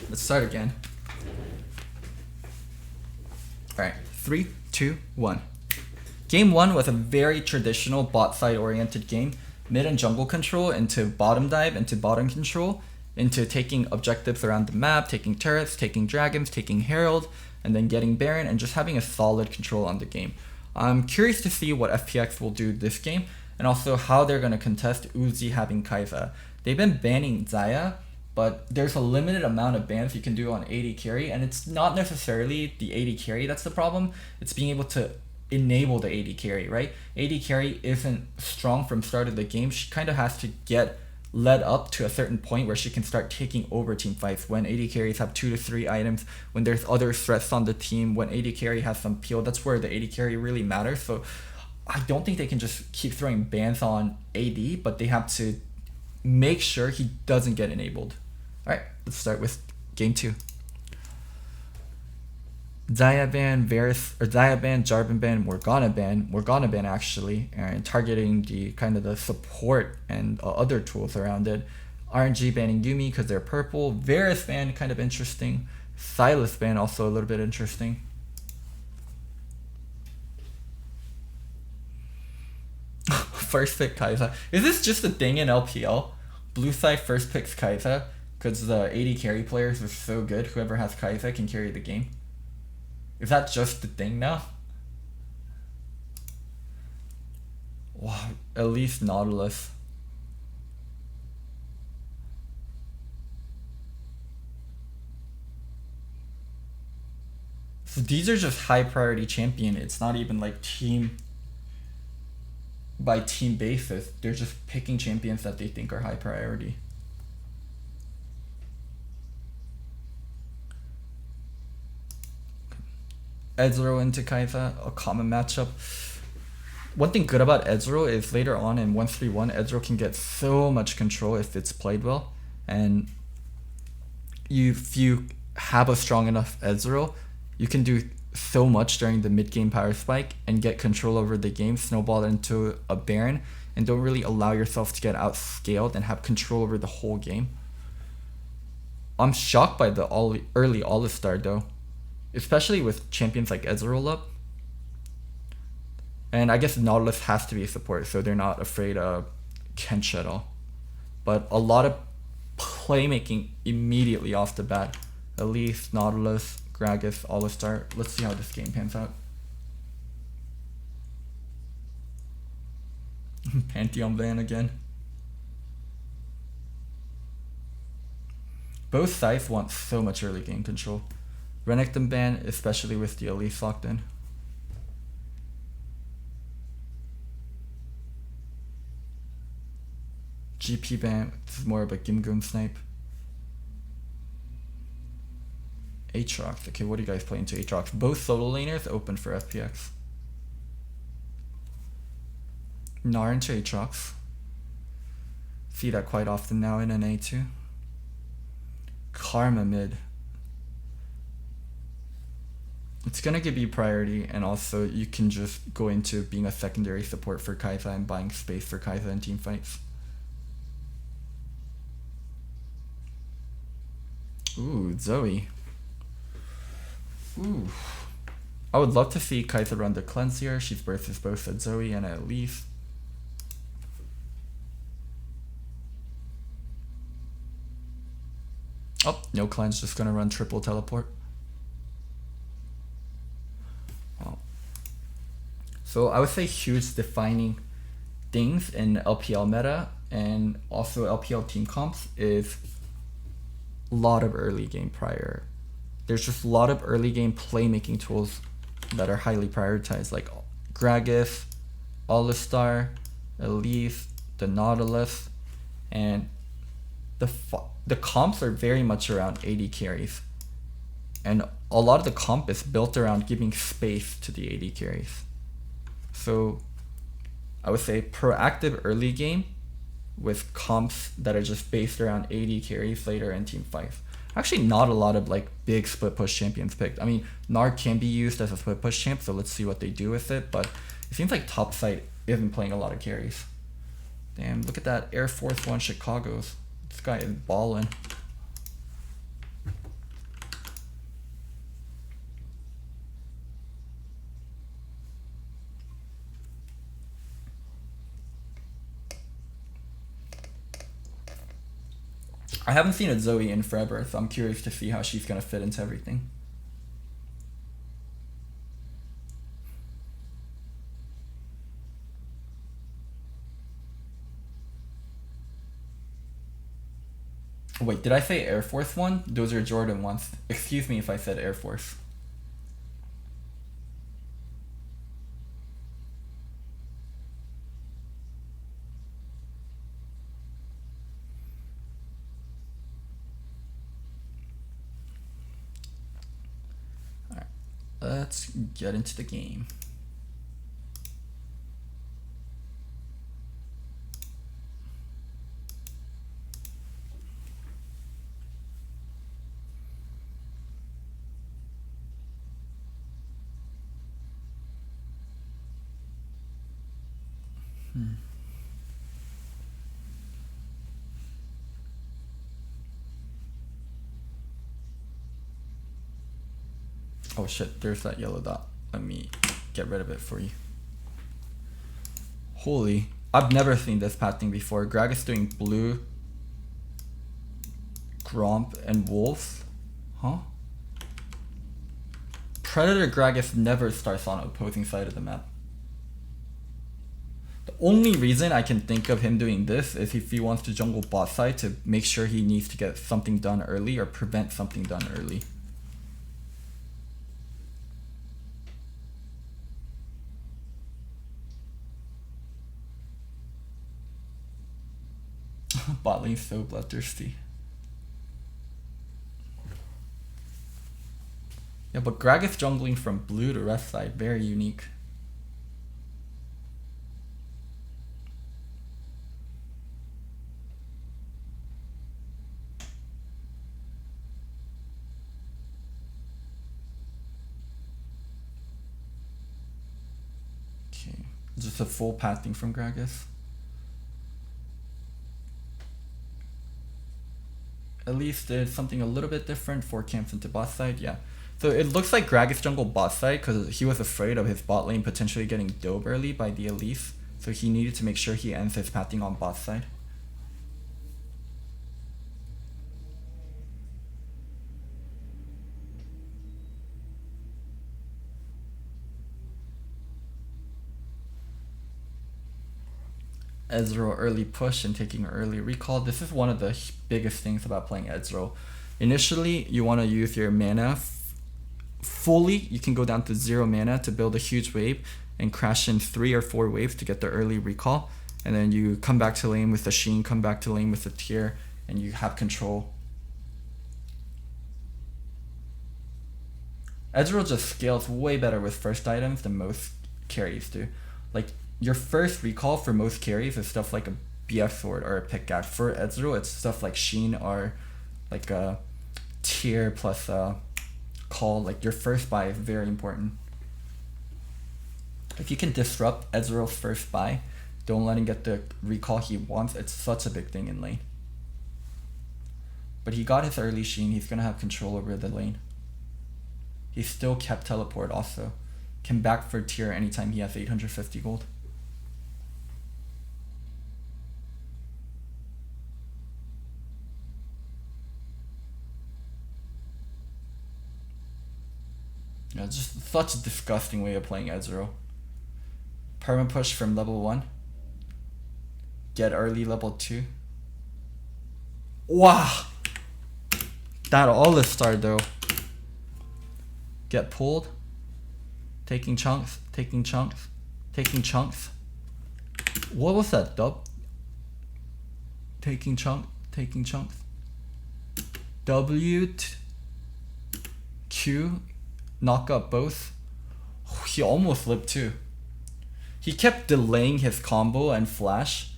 Let's start again. Alright, 3, 2, 1. Game 1 was a very traditional bot side oriented game. Mid and jungle control into bottom dive, into bottom control, into taking objectives around the map, taking turrets, taking dragons, taking herald, and then getting Baron and just having a solid control on the game. I'm curious to see what FPX will do this game and also how they're going to contest Uzi having Kai'Sa. They've been banning Xayah, but there's a limited amount of bans you can do on AD carry, and it's not necessarily the AD carry that's the problem. It's being able to enable the AD carry, right? AD carry isn't strong from start of the game. She kind of has to get led up to a certain point where she can start taking over team fights when AD carries have 2 to 3 items, when there's other threats on the team, when AD carry has some peel. That's where the AD carry really matters. So I don't think they can just keep throwing bans on AD, but they have to make sure he doesn't get enabled. Alright, let's start with game 2. Diaban, Varus, or Diaban, Jarvan ban, Morgana ban actually, and targeting the kind of the support and other tools around it. RNG banning Yumi because they're purple. Varus ban kind of interesting. Silas ban also a little bit interesting. First pick Kai'Sa. Is this just a thing in LPL? Blue side first picks Kai'Sa because the AD carry players are so good. Whoever has Kai'Sa can carry the game. Is that just the thing now? Wow, at least Nautilus. So these are just high priority champion. It's not even like team by team basis. They're just picking champions that they think are high priority. Ezreal into Kai'Sa, a common matchup. One thing good about Ezreal is later on in 1-3-1, Ezreal can get so much control if it's played well. And if you have a strong enough Ezreal, you can do so much during the mid-game power spike and get control over the game, snowball into a Baron, and don't really allow yourself to get outscaled and have control over the whole game. I'm shocked by the early All-Star though, especially with champions like Ezreal up. And I guess Nautilus has to be a support, so they're not afraid of Kench at all. But a lot of playmaking immediately off the bat. Elise, Nautilus, Gragas, All-Star. Let's see how this game pans out. Pantheon ban again. Both sides want so much early game control. Renekton ban, especially with the Elise locked in. GP ban, this is more of a Gimgoon snipe. Aatrox, okay, what do you guys play into Aatrox? Both solo laners open for FPX. Gnar into Aatrox. See that quite often now in an A2. Karma mid. It's gonna give you priority, and also you can just go into being a secondary support for Kai'Sa and buying space for Kai'Sa in team fights. Ooh, Zoe. Ooh. I would love to see Kai'Sa run the cleanse here. She's versus both at Zoe and at Leaf. Oh, no cleanse, just gonna run triple teleport. Wow. So I would say huge defining things in LPL meta and also LPL team comps is a lot of early game prior. There's just a lot of early game playmaking tools that are highly prioritized, like Gragas, All-Star, Elise, the Nautilus, and the comps are very much around AD carries. And a lot of the comp is built around giving space to the AD carries. So I would say proactive early game with comps that are just based around AD carries later in team fights. Actually, not a lot of like big split push champions picked. I mean, Gnar can be used as a split push champ, so let's see what they do with it. But it seems like Topside isn't playing a lot of carries. Damn, look at that Air Force One Chicago's. This guy is ballin'. I haven't seen a Zoe in forever, so I'm curious to see how she's gonna fit into everything. Wait, did I say Air Force One? Those are Jordan ones. Excuse me if I said Air Force. Alright, let's get into the game. Oh shit, there's that yellow dot. Let me get rid of it for you. Holy, I've never seen this pathing before. Gragas doing blue, Gromp, and Wolf. Huh? Predator Gragas never starts on opposing side of the map. The only reason I can think of him doing this is if he wants to jungle bot side to make sure he needs to get something done early or prevent something done early. Bot lane's so bloodthirsty. Yeah, but Gragas jungling from blue to left side, very unique. Okay, just a full pathing from Gragas. At least there's something a little bit different. 4 camps into bot side, yeah. So it looks like Gragas jungle bot side because he was afraid of his bot lane potentially getting dove early by the Elise. So he needed to make sure he ends his pathing on bot side. Ezreal early push and taking early recall. This is one of the biggest things about playing Ezreal. Initially, you want to use your mana fully. You can go down to 0 mana to build a huge wave and crash in 3 or 4 waves to get the early recall. And then you come back to lane with a Sheen, come back to lane with a Tier, and you have control. Ezreal just scales way better with first items than most carries do. Like, your first recall for most carries is stuff like a BF sword or a pickaxe. For Ezreal, it's stuff like Sheen or like a Tier plus a call. Like, your first buy is very important. If you can disrupt Ezreal's first buy, don't let him get the recall he wants. It's such a big thing in lane. But he got his early Sheen. He's gonna have control over the lane. He still kept teleport also. Can back for Tier anytime he has 850 gold. Yeah, just such a disgusting way of playing Ezreal. Perma push from level 1. Get early level 2. Wow! That All-Star though. Get pulled. Taking chunks, taking chunks, taking chunks. What was that, dub? Taking chunks. W, Q, knock up both. Oh, he almost lived too. He kept delaying his combo and flash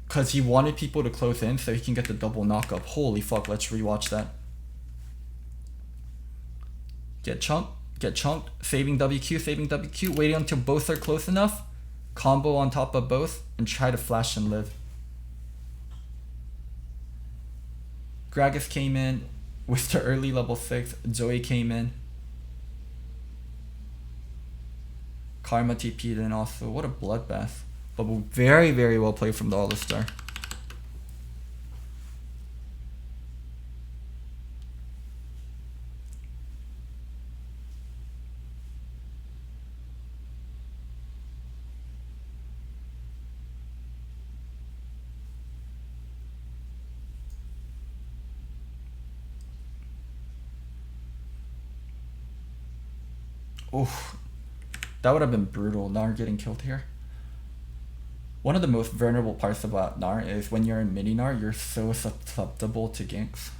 because he wanted people to close in so he can get the double knock up. Holy fuck, let's rewatch that. Get chunked, saving WQ, waiting until both are close enough, combo on top of both, and try to flash and live. Gragas came in with the early level 6, Zoe came in. Karma TP'd in also, what a bloodbath. But very, very well played from the All-Star. Oof, that would have been brutal, Gnar getting killed here. One of the most vulnerable parts about Gnar is when you're in mini Gnar, you're so susceptible to ganks.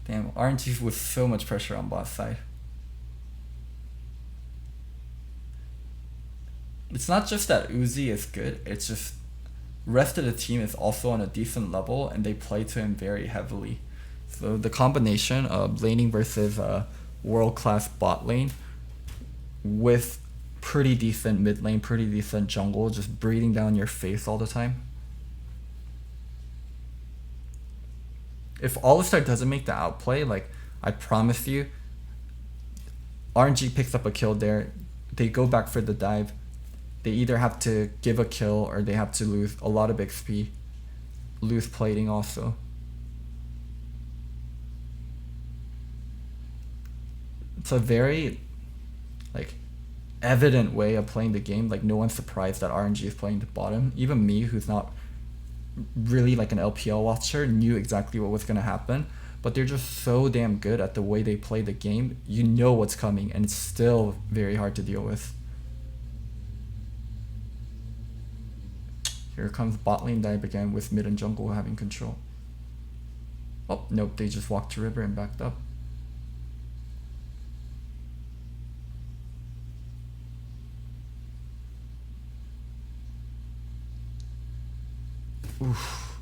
Damn, RNG with so much pressure on bot side. It's not just that Uzi is good, it's just rest of the team is also on a decent level and they play to him very heavily. So the combination of laning versus world class bot lane with pretty decent mid lane, pretty decent jungle, just breathing down your face all the time. If All-Star doesn't make the outplay, like I promise you, RNG picks up a kill there, they go back for the dive, they either have to give a kill or they have to lose a lot of XP, lose plating also. It's a very like evident way of playing the game. Like no one's surprised that RNG is playing the bottom. Even me, who's not really like an LPL watcher, knew exactly what was gonna happen. But they're just so damn good at the way they play the game. You know what's coming, and it's still very hard to deal with. Here comes bot lane dive again with mid and jungle having control. Oh, nope, they just walked to river and backed up. Oof.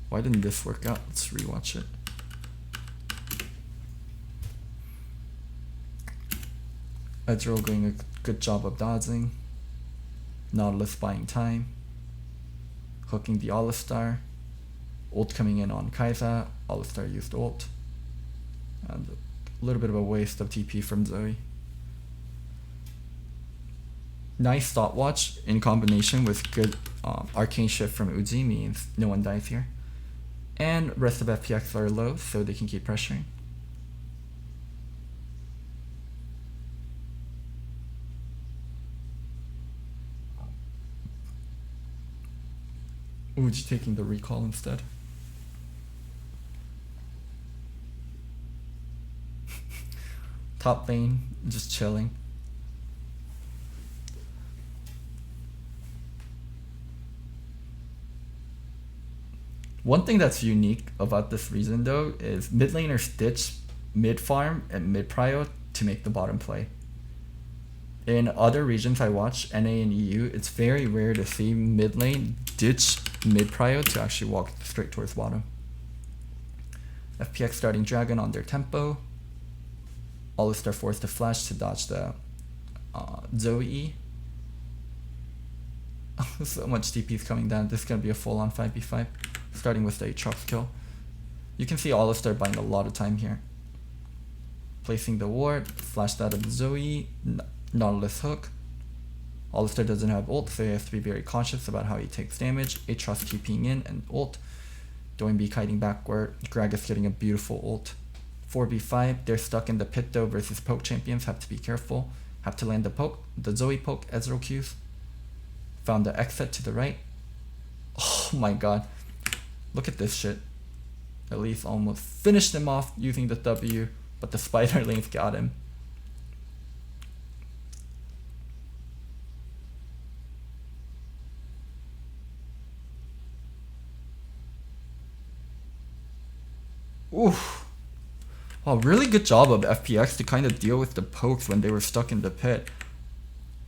Why didn't this work out? Let's rewatch it. Ezreal doing a good job of dodging. Nautilus buying time. Hooking the All-Star. Ult coming in on Kai'Sa. All-Star used ult. And a little bit of a waste of TP from Zoe. Nice stopwatch in combination with good arcane shift from Uzi means no one dies here. And rest of FPX are low, so they can keep pressuring. Uzi taking the recall instead. Top lane, just chilling. One thing that's unique about this reason though is mid laners ditch mid farm and mid prio to make the bottom play. In other regions I watch, NA and EU, it's very rare to see mid lane ditch mid prio to actually walk straight towards bottom. FPX starting dragon on their tempo. All-Star forced to flash to dodge the Zoe. So much TP is coming down. This is going to be a full on 5v5. Starting with the Aatrox kill. You can see All-Star buying a lot of time here. Placing the ward, flash that of Zoe, Nautilus hook. All-Star doesn't have ult, so he has to be very cautious about how he takes damage. Aatrox TPing in and ult. Doinb kiting backward. Gragas getting a beautiful ult. 4v5, they're stuck in the pit though versus poke champions, have to be careful. Have to land the poke, the Zoe poke, Ezreal Qs. Found the exit to the right. Oh my god. Look at this shit. Elise almost finished him off using the W, but the spider lanes got him. Oof. Wow, really good job of FPX to kind of deal with the pokes when they were stuck in the pit.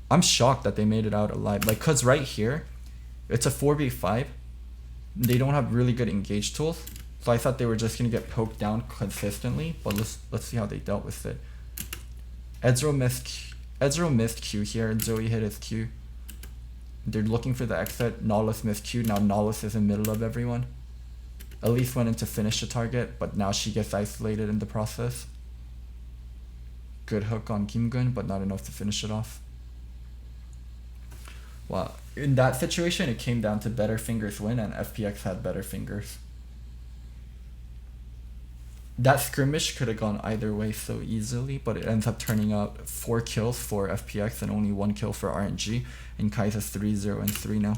I'm shocked that they made it out alive. Like, cause right here, it's a 4v5. They don't have really good engage tools. So I thought they were just gonna get poked down consistently, but let's see how they dealt with it. Ezreal missed Q here, and Zoe hit his Q. They're looking for the exit. Nautilus missed Q. Now Nautilus is in the middle of everyone. Elise went in to finish the target, but now she gets isolated in the process. Good hook on Kimgun, but not enough to finish it off. Wow, in that situation, it came down to better fingers win, and FPX had better fingers. That skirmish could have gone either way so easily, but it ends up turning out 4 kills for FPX and only 1 kill for RNG, and Kai'Sa's 3-0 and 3 now.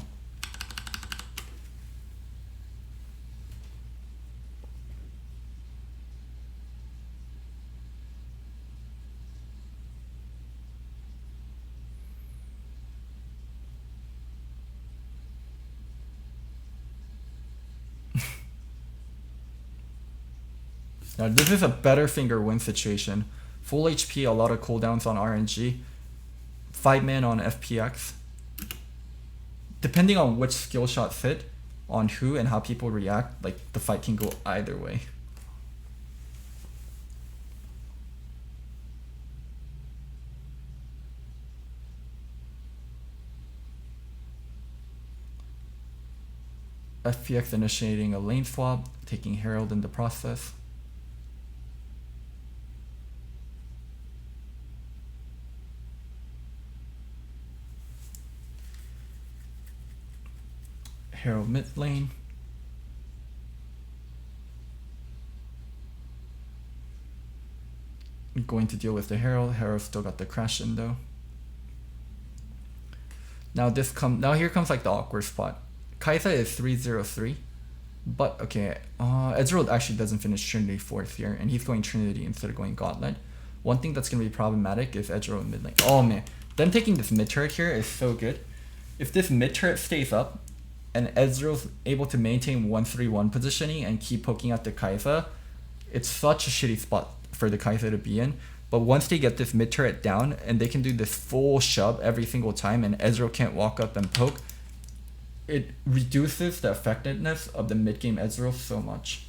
Now this is a better finger win situation. Full HP, a lot of cooldowns on RNG. 5 man on FPX. depending on which skill shots hit on who and how people react, like the fight can go either way. FPX initiating a lane swap, taking Herald in the process. Herald mid lane. Going to deal with the Herald. Herald still got the crash in though. Now here comes like the awkward spot. Kaisa is 303, but okay, Ezreal actually doesn't finish Trinity 4th here, and he's going Trinity instead of going Gauntlet. One thing that's going to be problematic is Ezreal in mid lane. Oh man, them taking this mid turret here is so good. If this mid turret stays up, and Ezreal's able to maintain 1-3-1 positioning and keep poking at the Kaisa, it's such a shitty spot for the Kaisa to be in. But once they get this mid turret down, and they can do this full shove every single time, and Ezreal can't walk up and poke, it reduces the effectiveness of the mid-game Ezreal so much.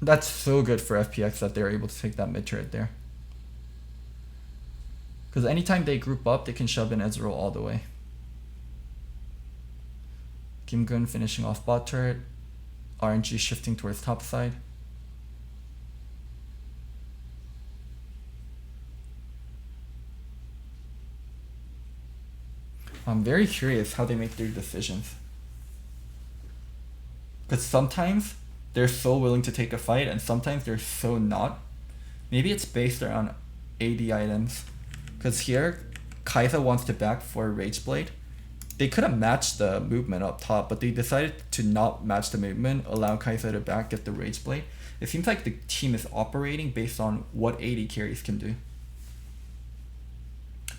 That's so good for FPX that they're able to take that mid turret there. Because anytime they group up, they can shove in Ezreal all the way. Kim Gun finishing off bot turret. RNG shifting towards top side. I'm very curious how they make their decisions. Because sometimes they're so willing to take a fight and sometimes they're so not. Maybe it's based around AD items. Because here, Kaisa wants to back for Rage Blade. They could have matched the movement up top, but they decided to not match the movement, allow Kaisa to back, get the Rage Blade. It seems like the team is operating based on what AD carries can do.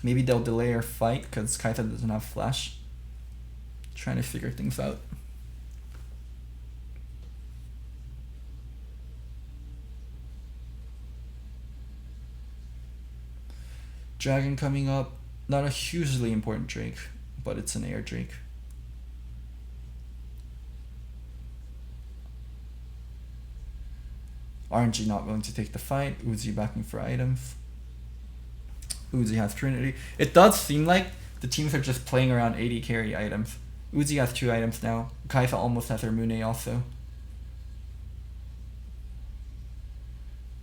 Maybe they'll delay our fight because Kaisa doesn't have flash. Trying to figure things out. Dragon coming up. Not a hugely important Drake, but it's an air Drake. RNG not willing to take the fight. Uzi backing for items. Uzi has Trinity. It does seem like the teams are just playing around AD carry items. Uzi has 2 items now. Kaisa almost has her Mune also.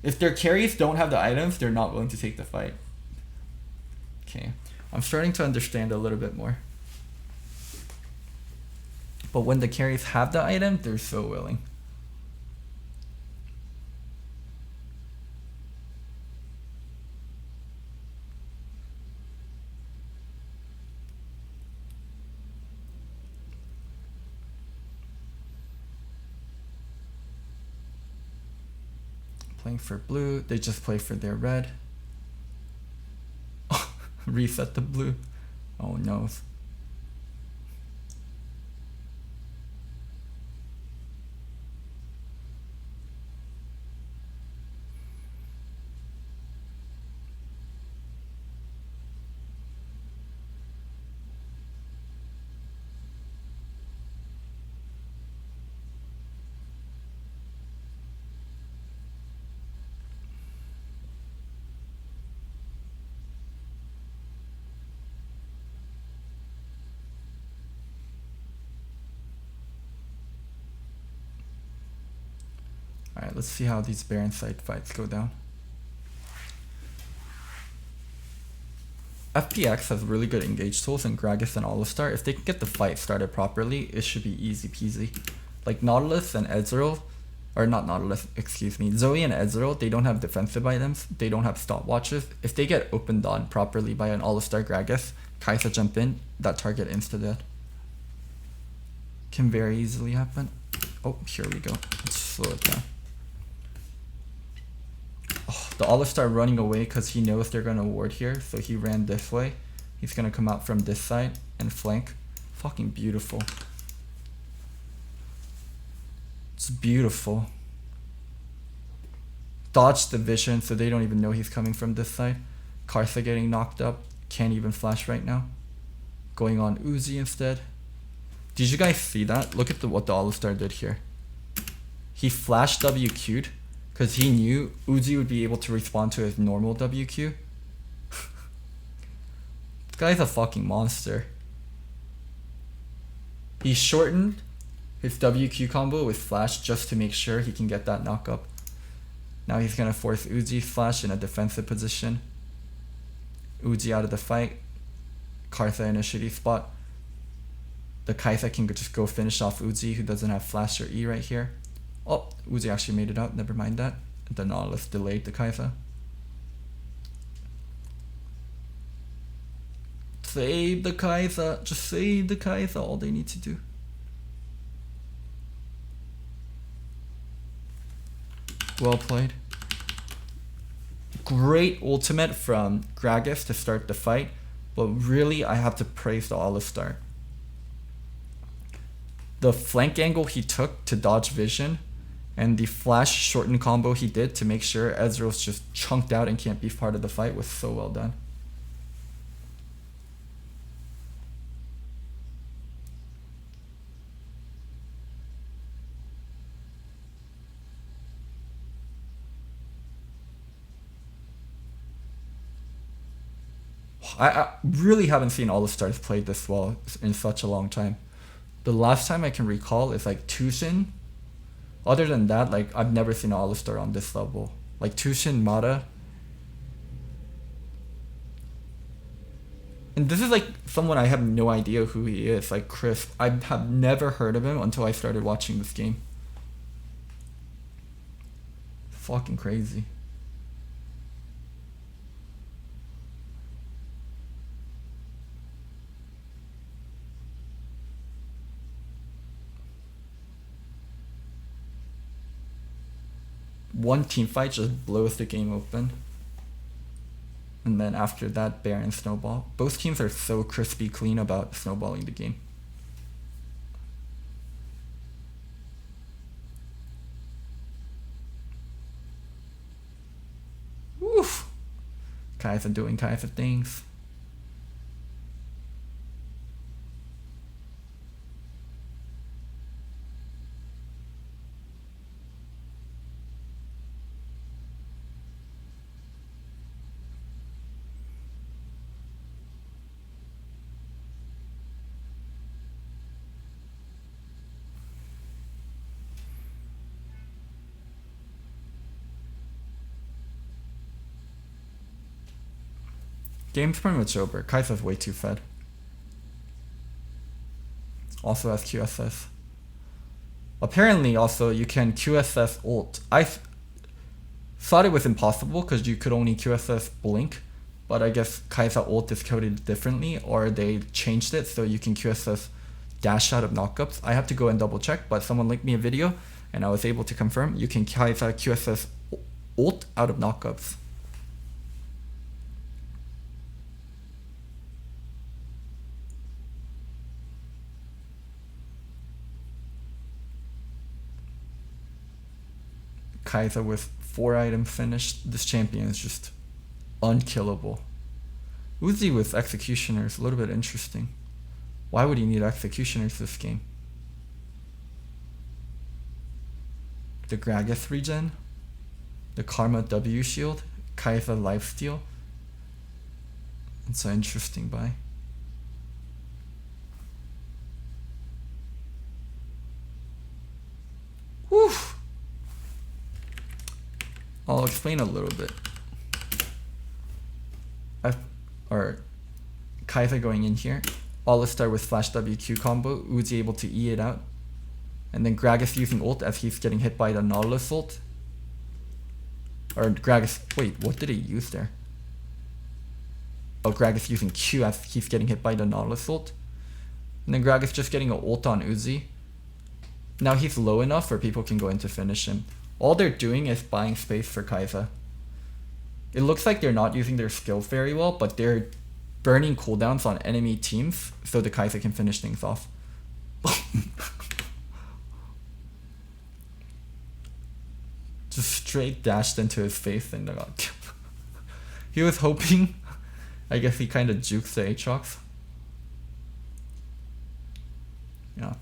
If their carries don't have the items, they're not willing to take the fight. Okay, I'm starting to understand a little bit more. But when the carries have the item, they're so willing. Playing for blue, they just play for their red. Reset the blue. Oh no. Alright, let's see how these Baron side fights go down. FPX has really good engage tools, and Gragas and Alistar, if they can get the fight started properly, it should be easy peasy. Like Nautilus and Ezreal, or not Nautilus, excuse me, Zoe and Ezreal, they don't have defensive items, they don't have stopwatches. If they get opened on properly by an Alistar Gragas, Kaisa jump in, that target insta-dead. Can very easily happen. Oh, here we go. Let's slow it down. Oh, the Alistar running away because he knows they're going to ward here, so he ran this way. He's going to come out from this side and flank. Fucking beautiful. It's beautiful. Dodge the vision so they don't even know he's coming from this side. Kartha getting knocked up. Can't even flash right now. Going on Uzi instead. Did you guys see that? Look at what the All-Star did here. He flashed WQ'd because he knew Uzi would be able to respond to his normal WQ. This guy's a fucking monster. He shortened his WQ combo with flash just to make sure he can get that knock up. Now he's gonna force Uzi's flash in a defensive position. Uzi out of the fight. Kartha in a shitty spot. The Kaisa can just go finish off Uzi, who doesn't have flash or E right here. Oh, Uzi actually made it out, never mind that. The Nautilus delayed the Kaisa. Save the Kaisa, just save the Kaisa, all they need to do. Well played. Great ultimate from Gragas to start the fight, but really I have to praise the All-Star. The flank angle he took to dodge vision and the flash shorten combo he did to make sure Ezreal's just chunked out and can't be part of the fight was so well done. I really haven't seen All-Stars play this well in such a long time. The last time I can recall is like Tushin. Other than that, like I've never seen an All-Star on this level. Like Tushin, Mata. And this is like someone I have no idea who he is, like Chris. I have never heard of him until I started watching this game. Fucking crazy. One team fight just blows the game open. And then after that, Baron snowball. Both teams are so crispy clean about snowballing the game. Woof! Kaisa doing Kaisa things. Game's pretty much over. Kaisa's way too fed. Also has QSS. Apparently also you can QSS ult. I thought it was impossible because you could only QSS blink, but I guess Kaisa ult is coded differently, or they changed it so you can QSS dash out of knockups. I have to go and double check, but someone linked me a video and I was able to confirm you can Kaisa QSS ult out of knockups. Kaisa with 4 items finished. This champion is just unkillable. Uzi with executioners, a little bit interesting. Why would he need executioners this game? The Gragas regen, the Karma W shield, Kaisa lifesteal. It's an interesting buy. Whew. I'll explain a little bit. Kaisa going in here. All-Star with flash WQ combo. Uzi able to E it out. And then Gragas using ult as he's getting hit by the Nautilus ult. Or Gragas, wait, what did he use there? Oh, Gragas using Q as he's getting hit by the Nautilus ult. And then Gragas just getting an ult on Uzi. Now he's low enough where people can go in to finish him. All they're doing is buying space for Kaisa. It looks like they're not using their skills very well, but they're burning cooldowns on enemy teams so the Kaisa can finish things off. Just straight dashed into his face and got killed. He was hoping I guess he kind of jukes the Aatrox. Yeah.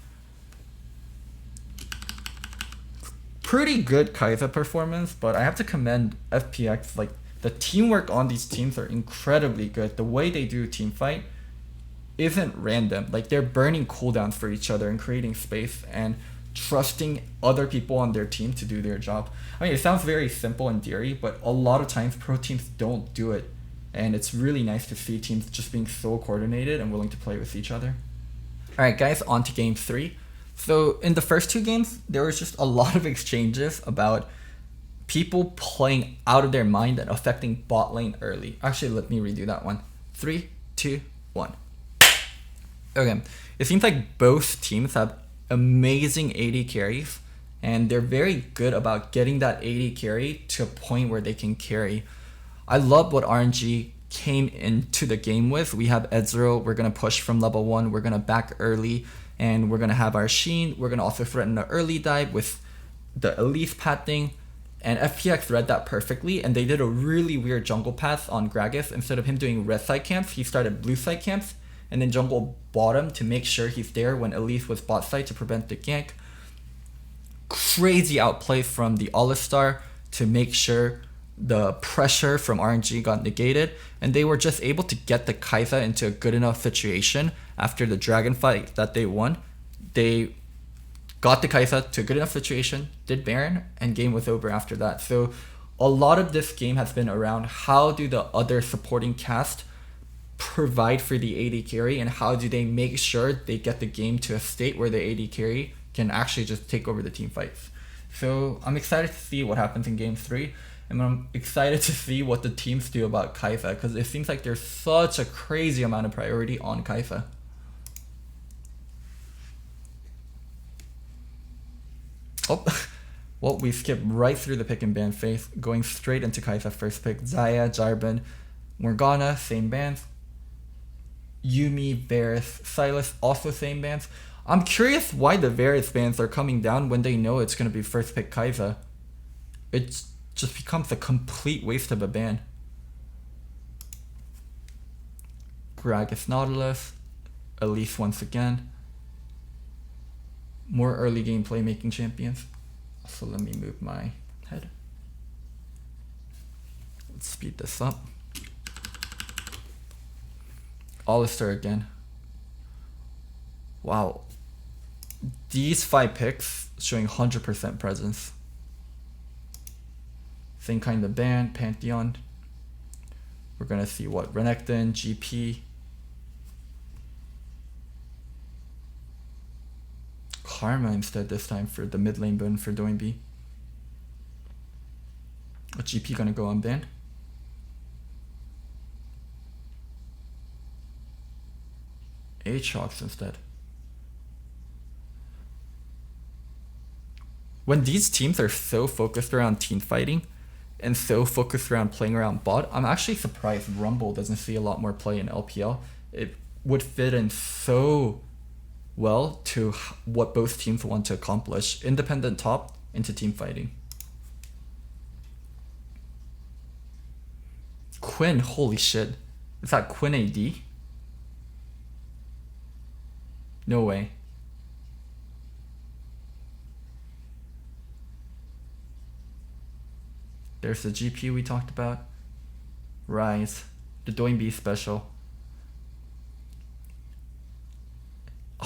Pretty good Kai'Sa performance, but I have to commend FPX. Like, the teamwork on these teams are incredibly good. The way they do team fight isn't random. Like, they're burning cooldowns for each other and creating space and trusting other people on their team to do their job. I mean, it sounds very simple in theory, but a lot of times pro teams don't do it. And it's really nice to see teams just being so coordinated and willing to play with each other. Alright guys, on to game 3. So in the first 2 games, there was just a lot of exchanges about people playing out of their mind and affecting bot lane early. Actually, let me redo that one. 3, 2, 1. Okay, it seems like both teams have amazing AD carries, and they're very good about getting that AD carry to a point where they can carry. I love what RNG came into the game with. We have Ezreal, we're going to push from level 1, we're going to back early, and we're going to have our Sheen. We're going to also threaten the early dive with the Elise pathing, and FPX read that perfectly, and they did a really weird jungle path on Gragas. Instead of him doing red side camps, he started blue side camps, and then jungle bottom to make sure he's there when Elise was bot side to prevent the gank. Crazy outplay from the Alistar to make sure the pressure from RNG got negated, and they were just able to get the Kai'Sa into a good enough situation after the dragon fight that they won. They got the Kai'Sa to a good enough situation, did Baron, and game was over after that. So a lot of this game has been around how do the other supporting cast provide for the AD carry, and how do they make sure they get the game to a state where the AD carry can actually just take over the team fights. So I'm excited to see what happens in game 3, and I'm excited to see what the teams do about Kai'Sa, because it seems like there's such a crazy amount of priority on Kai'Sa. Oh, well, we skipped right through the pick and ban phase, going straight into Kai'Sa first pick. Xayah, Jarvan, Morgana, same bans. Yuumi, Varus, Sylas, also same bans. I'm curious why the Varus bans are coming down when they know it's going to be first pick Kai'Sa. It just becomes a complete waste of a ban. Gragas, Nautilus, Elise once again. More early game playmaking champions. So let me move my head. Let's speed this up. Alistar again. Wow. These 5 picks showing 100% presence. Same kind of ban, Pantheon. We're gonna see what? Renekton, GP. Karma instead this time for the mid lane boon for Doinb. A GP gonna go unbanned. Aatrox instead. When these teams are so focused around team fighting and so focused around playing around bot, I'm actually surprised Rumble doesn't see a lot more play in LPL. It would fit in so well to what both teams want to accomplish. Independent top into team fighting. Quinn, holy shit. Is that Quinn AD? No way. There's the GP we talked about. Rise. The Doinb special.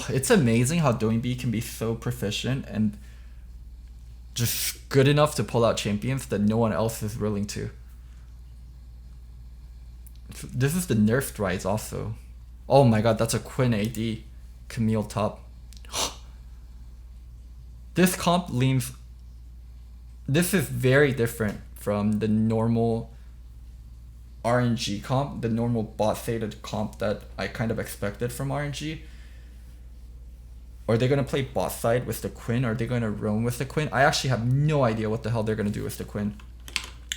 It's amazing how Doinb can be so proficient and just good enough to pull out champions that no one else is willing to. This is the nerfed Rise also. Oh my god, that's a Quinn AD. Camille top. This comp leans... This is very different from the normal RNG comp, the normal bot-fated comp that I kind of expected from RNG. Are they going to play bot side with the Quinn? Are they going to roam with the Quinn? I actually have no idea what the hell they're going to do with the Quinn.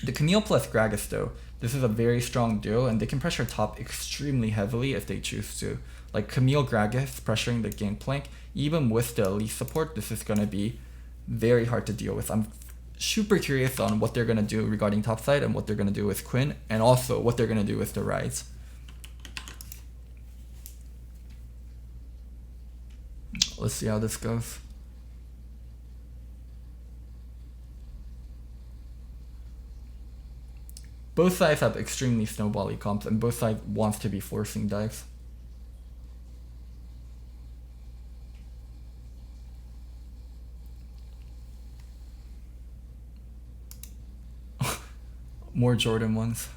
The Camille plus Gragas though, this is a very strong duo, and they can pressure top extremely heavily if they choose to. Like Camille Gragas pressuring the Gangplank, even with the Elise support, this is going to be very hard to deal with. I'm super curious on what they're going to do regarding topside and what they're going to do with Quinn, and also what they're going to do with the Rise. Let's see how this goes. Both sides have extremely snowbally comps, and both sides wants to be forcing dives. More Jordan ones.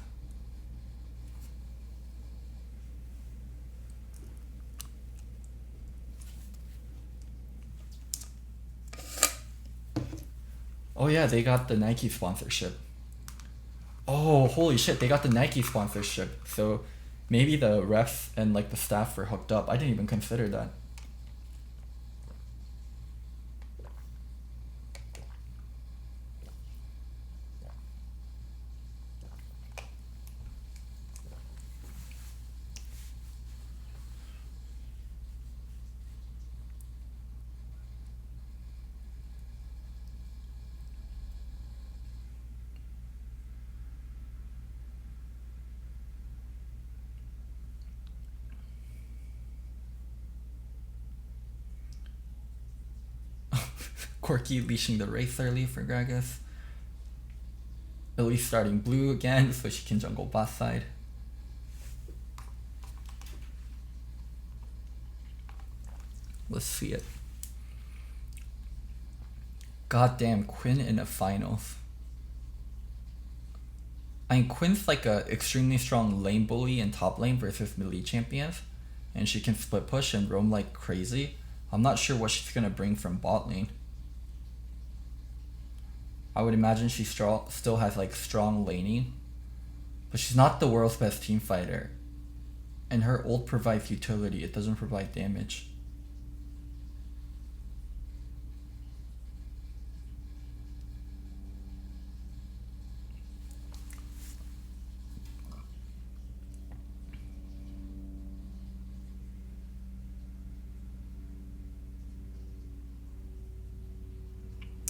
Oh yeah, they got the Nike sponsorship. Oh, holy shit, they got the Nike sponsorship. So maybe the refs and like the staff were hooked up. I didn't even consider that. Corky leashing the race early for Gragas. Elise starting blue again so she can jungle bot side. Let's see it. Goddamn, Quinn in the finals. I mean, Quinn's like a extremely strong lane bully in top lane versus melee champions, and she can split push and roam like crazy. I'm not sure what she's gonna bring from bot lane. I would imagine she still has like strong laning, but she's not the world's best team fighter. And her ult provides utility, it doesn't provide damage.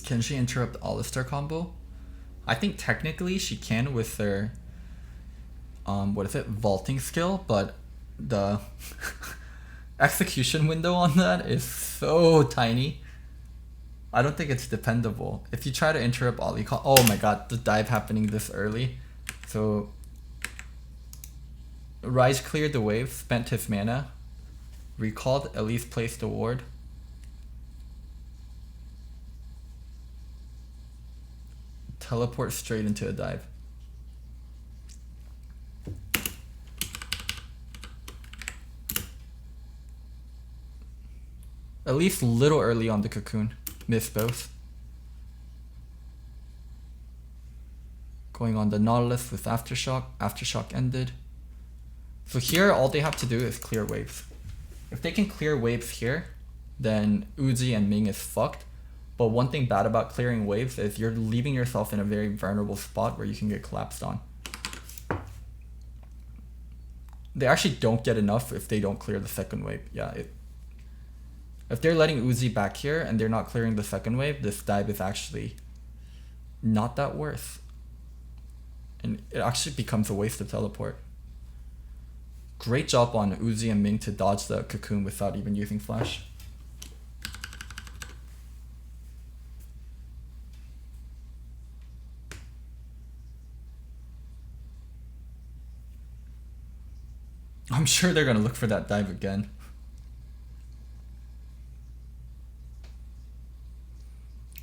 Can she interrupt Alistar combo? I think technically she can with her vaulting skill, but the execution window on that is so tiny. I don't think it's dependable. If you try to interrupt Ollie, oh my god, the dive happening this early. So Rise cleared the wave, spent his mana, recalled, at least placed a ward. Teleport straight into a dive. At least a little early on the cocoon. Missed both. Going on the Nautilus with Aftershock. Aftershock ended. So here all they have to do is clear waves. If they can clear waves here, then Uzi and Ming is fucked. But one thing bad about clearing waves is you're leaving yourself in a very vulnerable spot where you can get collapsed on. They actually don't get enough if they don't clear the second wave. Yeah, if they're letting Uzi back here and they're not clearing the second wave, this dive is actually not that worth. And it actually becomes a waste of teleport. Great job on Uzi and Ming to dodge the cocoon without even using flash. I'm sure they're gonna look for that dive again.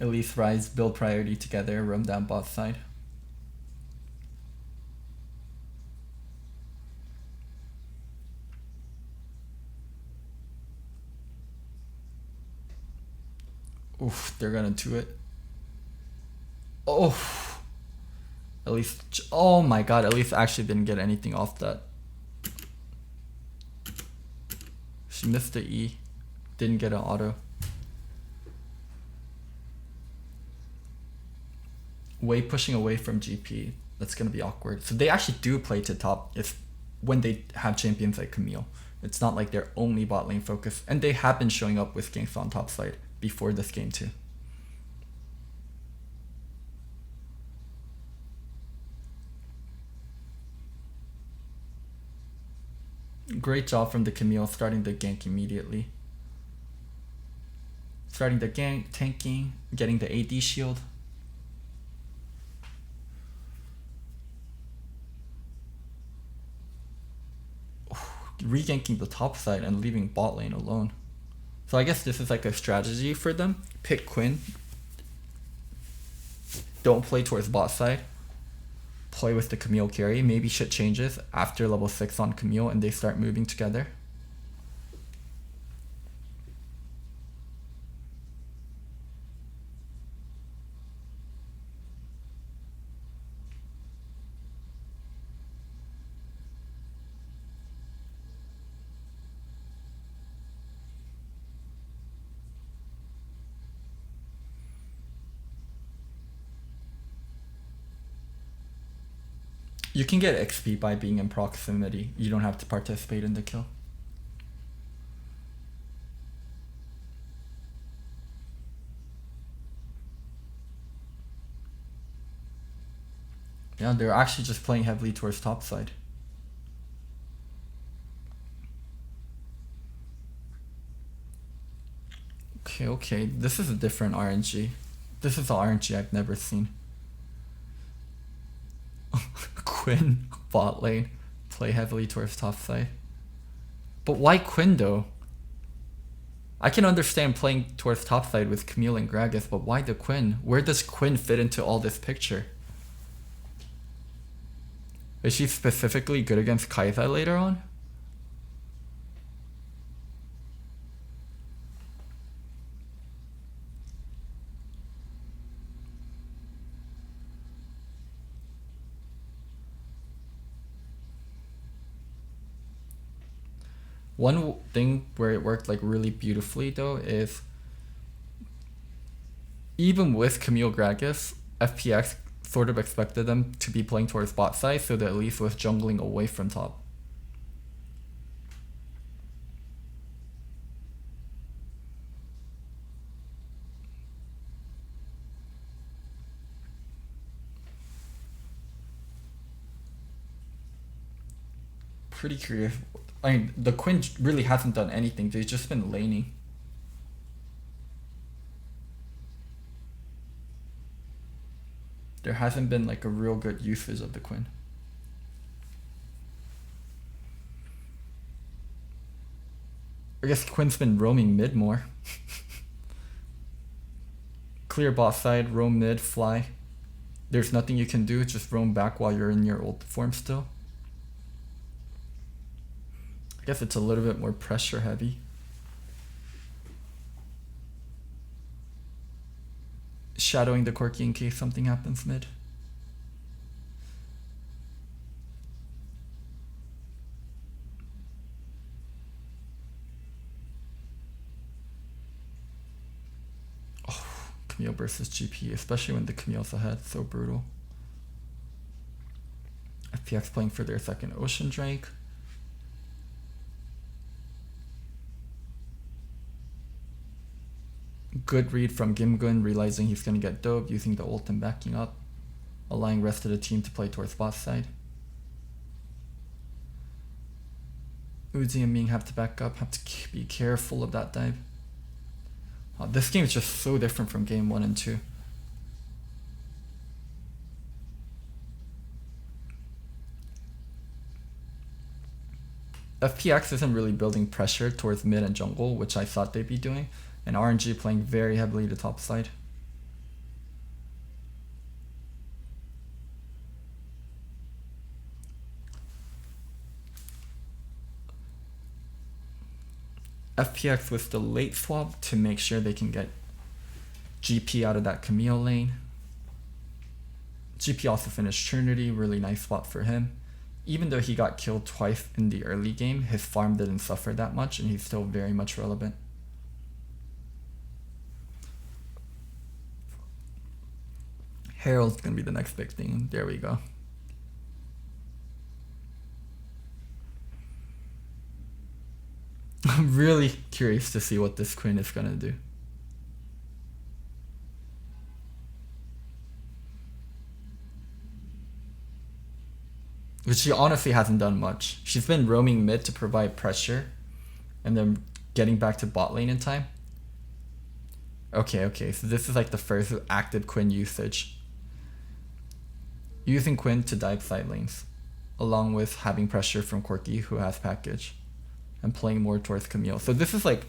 At least Rise build priority together, roam down bot side. Oof, they're gonna do it. Oh, at least, oh my god, at least actually didn't get anything off that. She missed the E, didn't get an auto. Way pushing away from GP, that's gonna be awkward. So they actually do play to top if when they have champions like Camille. It's not like they're only bot lane focused, and they have been showing up with ganks on top side before this game too. Great job from the Camille starting the gank immediately. Starting the gank, tanking, getting the AD shield. Reganking the top side and leaving bot lane alone. So I guess this is like a strategy for them. Pick Quinn. Don't play towards bot side. Play with the Camille carry. Maybe shit changes after level 6 on Camille and they start moving together. You can get XP by being in proximity. You don't have to participate in the kill. Yeah, they're actually just playing heavily towards top side. Okay. This is a different RNG. This is the RNG I've never seen. Quinn, bot lane, play heavily towards top side. But why Quinn though? I can understand playing towards top side with Camille and Gragas, but why the Quinn? Where does Quinn fit into all this picture? Is she specifically good against Kai'Sa later on? One thing where it worked like really beautifully though is even with Camille Gragas, FPX sort of expected them to be playing towards bot side, so that at least was jungling away from top. Pretty curious. I mean, the Quinn really hasn't done anything. They've just been laning. There hasn't been like a real good usage of the Quinn. I guess Quinn's been roaming mid more. Clear bot side, roam mid, fly. There's nothing you can do, just roam back while you're in your ult form still. I guess it's a little bit more pressure heavy. Shadowing the Corki in case something happens mid. Oh, Camille versus GP, especially when the Camille's ahead, so brutal. FPX playing for their second Ocean Drake. Good read from Gimgun, realizing he's going to get dove, using the ult and backing up, allowing rest of the team to play towards bot side. Uzi and Ming have to back up, have to be careful of that dive. This game is just so different from game 1 and 2. FPX isn't really building pressure towards mid and jungle, which I thought they'd be doing. And RNG playing very heavily the top side. FPX with the late swap to make sure they can get GP out of that Camille lane. GP also finished Trinity, really nice spot for him. Even though he got killed twice in the early game, his farm didn't suffer that much and he's still very much relevant. Herald's gonna be the next big thing. There we go. I'm really curious to see what this Quinn is gonna do. But she honestly hasn't done much. She's been roaming mid to provide pressure and then getting back to bot lane in time. Okay, so this is like the first active Quinn usage. Using Quinn to dive side lanes, along with having pressure from Corki, who has package, and playing more towards Camille. So this is like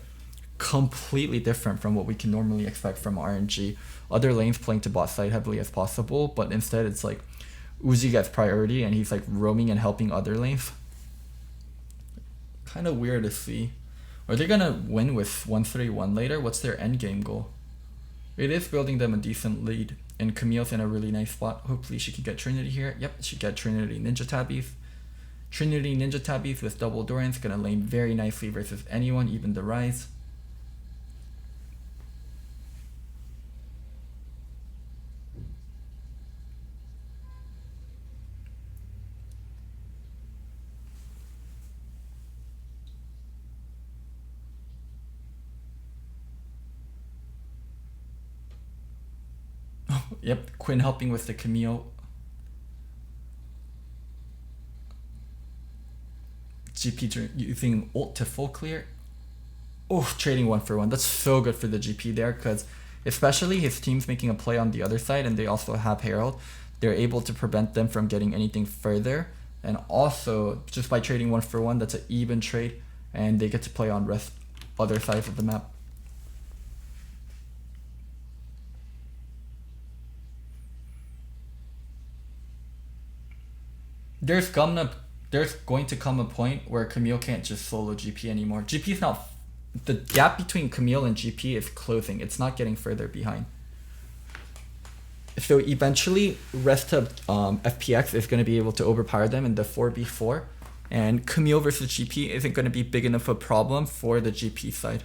completely different from what we can normally expect from RNG. Other lanes playing to bot side heavily as possible, but instead it's like Uzi gets priority and he's like roaming and helping other lanes. Kind of weird to see. Are they gonna win with 131 later? What's their end game goal? It is building them a decent lead, and Camille's in a really nice spot. Hopefully she can get Trinity here. Yep, she get Trinity Ninja Tabbies. Trinity Ninja Tabbies with double Doran's gonna lane very nicely versus anyone, even the Rise. Yep, Quinn helping with the Camille. GP using ult to full clear. Oh, trading 1-for-1. That's so good for the GP there, because especially his team's making a play on the other side and they also have Herald. They're able to prevent them from getting anything further. And also, just by trading 1-for-1, that's an even trade. And they get to play on rest other sides of the map. There's going to come a point where Camille can't just solo GP anymore. GP's not... The gap between Camille and GP is closing. It's not getting further behind. So eventually, rest of FPX is going to be able to overpower them in the 4v4. And Camille versus GP isn't going to be big enough a problem for the GP side.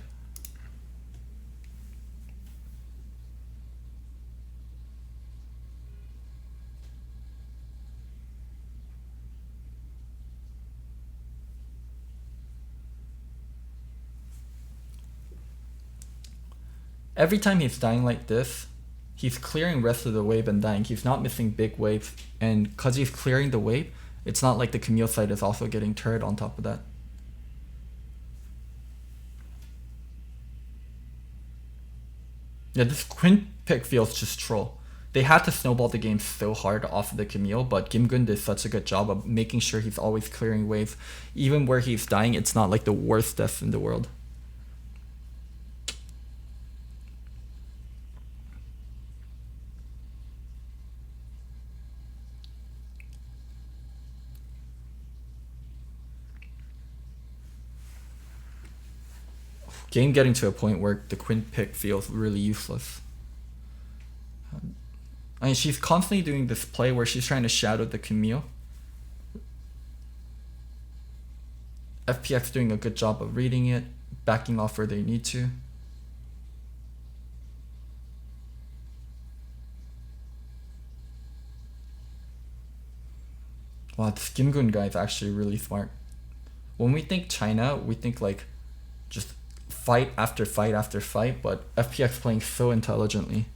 Every time he's dying like this, he's clearing rest of the wave and dying. He's not missing big waves. And because he's clearing the wave, it's not like the Camille side is also getting turret on top of that. Yeah, this Quinn pick feels just troll. They had to snowball the game so hard off of the Camille, but Gimgun did such a good job of making sure he's always clearing waves. Even where he's dying, it's not like the worst death in the world. Game getting to a point where the Quinn pick feels really useless. I mean, she's constantly doing this play where she's trying to shadow the Camille. FPX doing a good job of reading it, backing off where they need to. Wow, this Gimgun guy is actually really smart. When we think China, we think like just fight after fight after fight, but FPX playing so intelligently.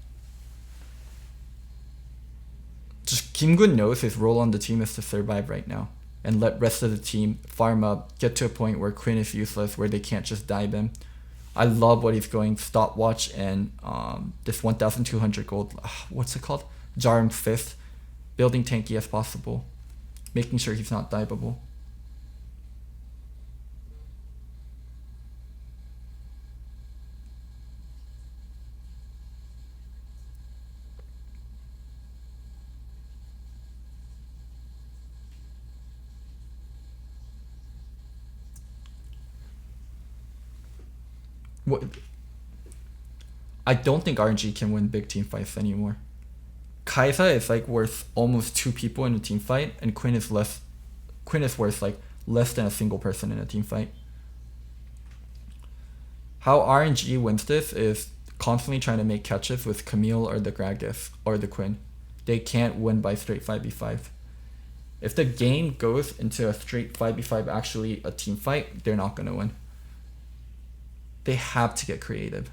Just Kim-gun knows his role on the team is to survive right now and let rest of the team farm up, get to a point where Quinn is useless, where they can't just dive him. I love what he's going, stopwatch and this 1,200 gold, what's it called? Jarm Fist, building tanky as possible, making sure he's not diveable. What? I don't think RNG can win big team fights anymore. Kai'Sa is like worth almost 2 people in a team fight, and Quinn is worth like less than a single person in a team fight. How RNG wins this is constantly trying to make catches with Camille or the Gragas or the Quinn. They can't win by straight 5v5. If the game goes into a straight 5v5, actually a team fight, they're not going to win. They have to get creative.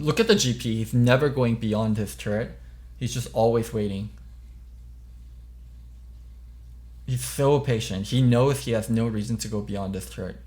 Look at the GP. He's never going beyond his turret. He's just always waiting. He's so patient. He knows he has no reason to go beyond his turret.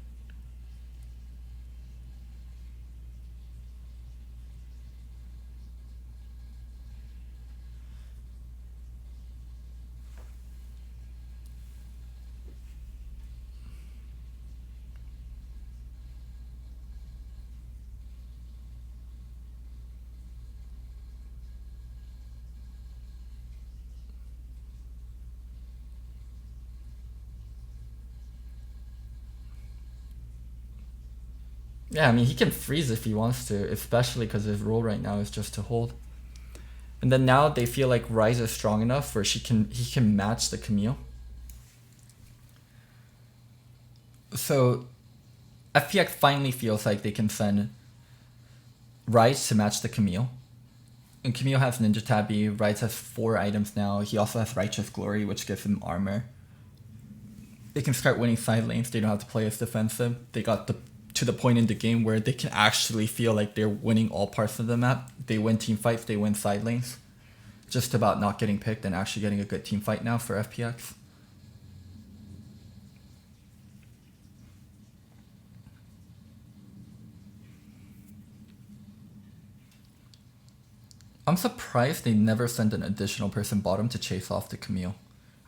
Yeah, I mean, he can freeze if he wants to, especially because his role right now is just to hold. And then now they feel like Ryze is strong enough where he can match the Camille. So FPX finally feels like they can send Ryze to match the Camille. And Camille has Ninja Tabby, Ryze has 4 items now. He also has Righteous Glory, which gives him armor. They can start winning side lanes. They don't have to play as defensive. They got to the point in the game where they can actually feel like they're winning all parts of the map. They win team fights, they win side lanes. Just about not getting picked and actually getting a good team fight now for FPX. I'm surprised they never sent an additional person bottom to chase off the Camille.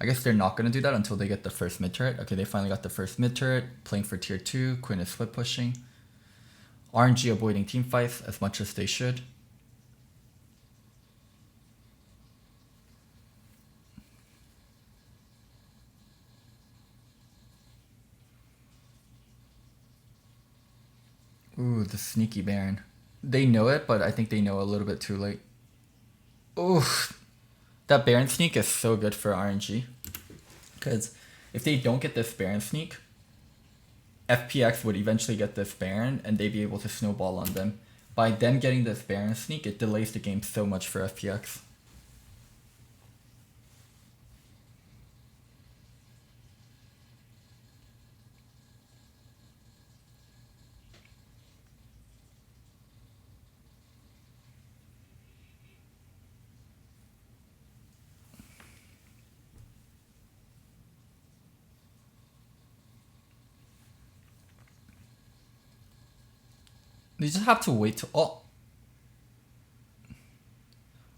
I guess they're not going to do that until they get the first mid turret. Okay, they finally got the first mid turret, playing for tier 2. Quinn is split pushing. RNG avoiding team fights as much as they should. Ooh, the sneaky Baron. They know it, but I think they know a little bit too late. Ooh, that Baron sneak is so good for RNG. Because if they don't get this Baron sneak, FPX would eventually get this Baron and they'd be able to snowball on them. By them getting this Baron sneak, it delays the game so much for FPX. They just have to wait till... Oh!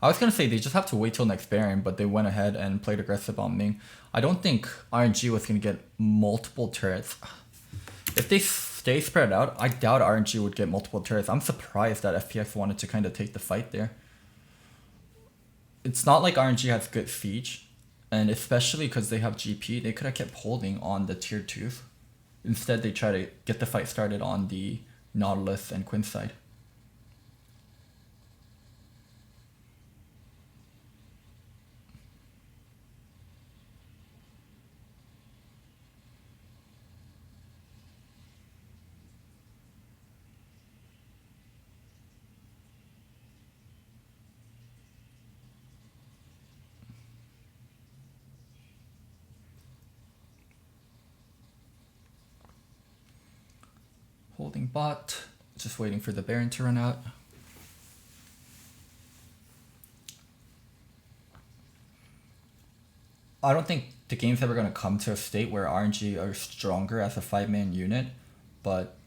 I was gonna say they just have to wait till next Baron, but they went ahead and played aggressive on Ming. I don't think RNG was gonna get multiple turrets. If they stay spread out, I doubt RNG would get multiple turrets. I'm surprised that FPX wanted to kind of take the fight there. It's not like RNG has good siege, and especially because they have GP, they could have kept holding on the tier 2s. Instead, they try to get the fight started on the Nautilus and Quinn side. Holding bot, just waiting for the Baron to run out. I don't think the game's ever going to come to a state where RNG are stronger as a 5-man unit, but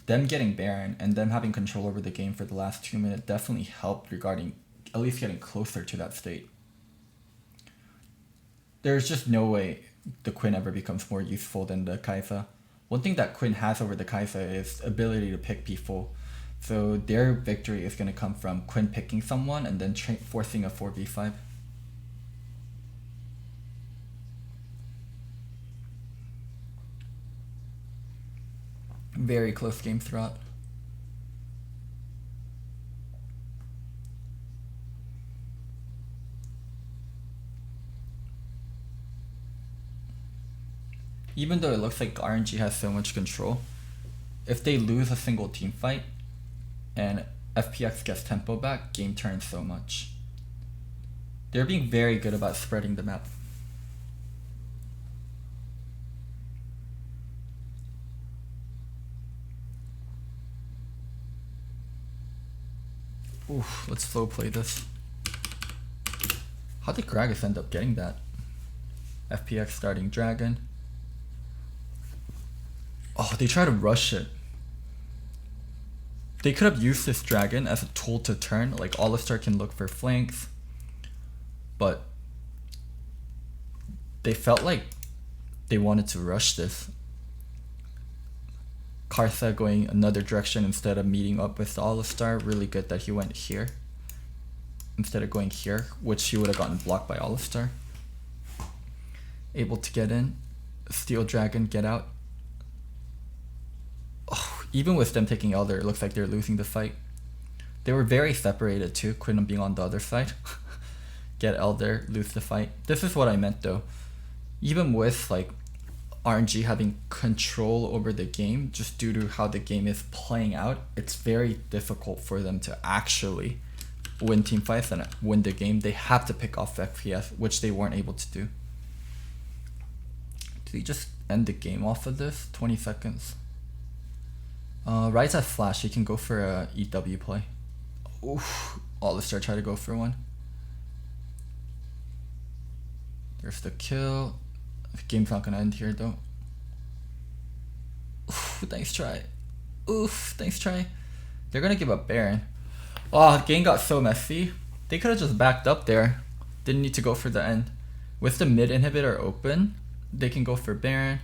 them getting Baron and them having control over the game for the last 2 minutes definitely helped regarding at least getting closer to that state. There's just no way the Quinn ever becomes more useful than the Kai'Sa. One thing that Quinn has over the Kai'Sa is ability to pick people. So their victory is going to come from Quinn picking someone and then forcing a 4v5. Very close game throughout. Even though it looks like RNG has so much control, if they lose a single team fight and FPX gets tempo back, game turns so much. They're being very good about spreading the map. Oof, let's slow play this. How did Gragas end up getting that? FPX starting dragon. Oh, they try to rush it. They could have used this dragon as a tool to turn. Like Alistar can look for flanks. But they felt like they wanted to rush this. Kartha going another direction instead of meeting up with the Alistar. Really good that he went here instead of going here, which he would have gotten blocked by Alistar. Able to get in. Steel Dragon, get out. Oh, even with them taking Elder, it looks like they're losing the fight. They were very separated too, Quinn being on the other side. Get Elder, lose the fight. This is what I meant though. Even with like RNG having control over the game, just due to how the game is playing out, it's very difficult for them to actually win team fights and win the game. They have to pick off FPS, which they weren't able to do. Did he just end the game off of this? 20 seconds. Rise has flash, he can go for a EW play. Oof, Alistar try to go for one. There's the kill. The game's not gonna end here though. Oof, nice try. Oof, nice try. They're gonna give up Baron. Oh, the game got so messy. They could have just backed up there. Didn't need to go for the end. With the mid inhibitor open, they can go for Baron.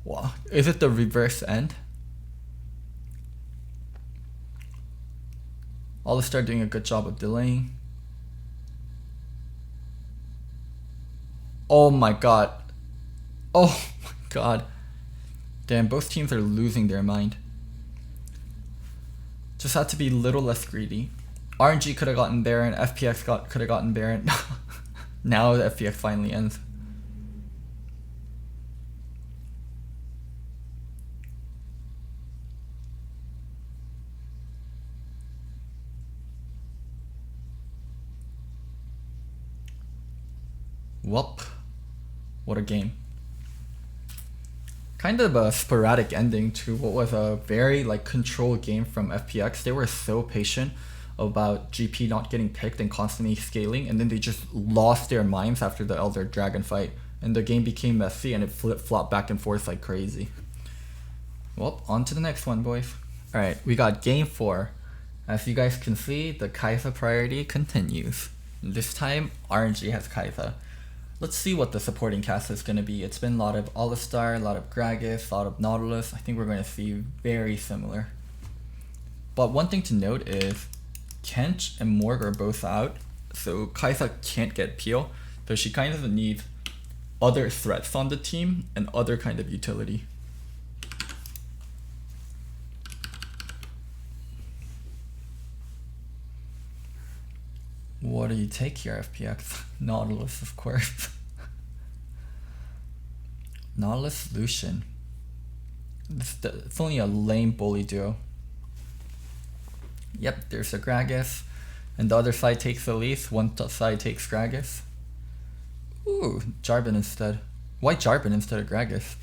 Wow, is it the reverse end? Alistar doing a good job of delaying. Oh my god. Oh my god. Damn, both teams are losing their mind. Just had to be a little less greedy. RNG could have gotten Baron, FPX could have gotten Baron. Now the FPX finally ends. Welp. What a game. Kind of a sporadic ending to what was a very like controlled game from FPX. They were so patient about GP not getting picked and constantly scaling, and then they just lost their minds after the Elder Dragon fight, and the game became messy and it flip-flopped back and forth like crazy. Well, on to the next one, boys. Alright, we got game 4. As you guys can see, the Kai'Sa priority continues. This time, RNG has Kai'Sa. Let's see what the supporting cast is going to be. It's been a lot of Alistar, a lot of Gragas, a lot of Nautilus. I think we're going to see very similar. But one thing to note is Kench and Morg are both out, so Kai'Sa can't get peel, so she kind of needs other threats on the team and other kind of utility. What do you take here, FPX? Nautilus, of course. Nautilus, Lucian. It's only a lame bully duo. Yep, there's a Gragas. And the other side takes Elise, one side takes Gragas. Ooh, Jarvan instead. Why Jarvan instead of Gragas?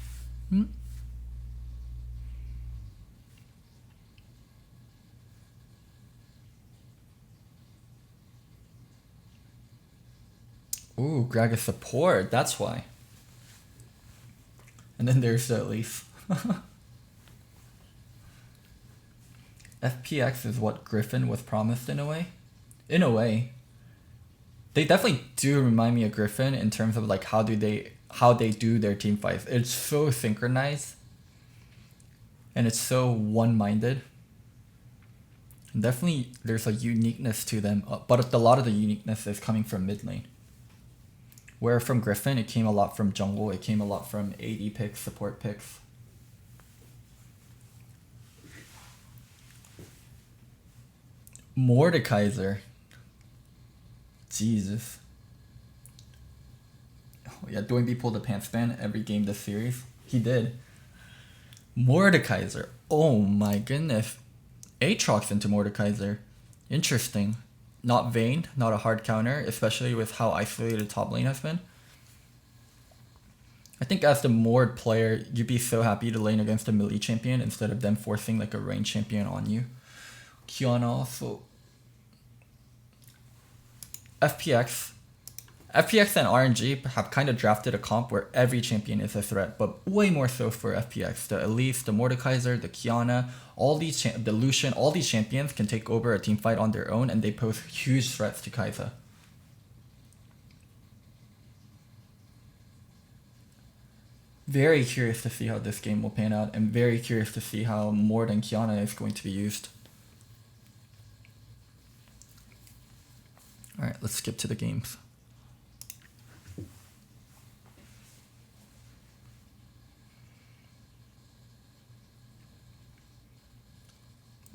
Ooh, Gragas support, that's why. And then there's the Elise. FPX is what Griffin was promised in a way. In a way. They definitely do remind me of Griffin in terms of like how they do their team fights. It's so synchronized. And it's so one-minded. Definitely there's a uniqueness to them, but a lot of the uniqueness is coming from mid lane. Where from Griffin, it came a lot from jungle, it came a lot from AD picks, support picks. Mordekaiser. Jesus. Oh yeah, Doinby pulled a pants span every game this series. He did. Mordekaiser. Oh my goodness. Aatrox into Mordekaiser. Interesting. Not Vayne, not a hard counter, especially with how isolated top lane has been. I think as the Mord player, you'd be so happy to lane against a melee champion instead of them forcing like a range champion on you. Kiana also. FPX. FPX and RNG have kind of drafted a comp where every champion is a threat, but way more so for FPX. The Elise, the Mordekaiser, the Kiana, all these the Lucian, all these champions can take over a team fight on their own, and they pose huge threats to Kai'Sa. Very curious to see how this game will pan out, and very curious to see how Mord and Kiana is going to be used. Alright, let's skip to the games.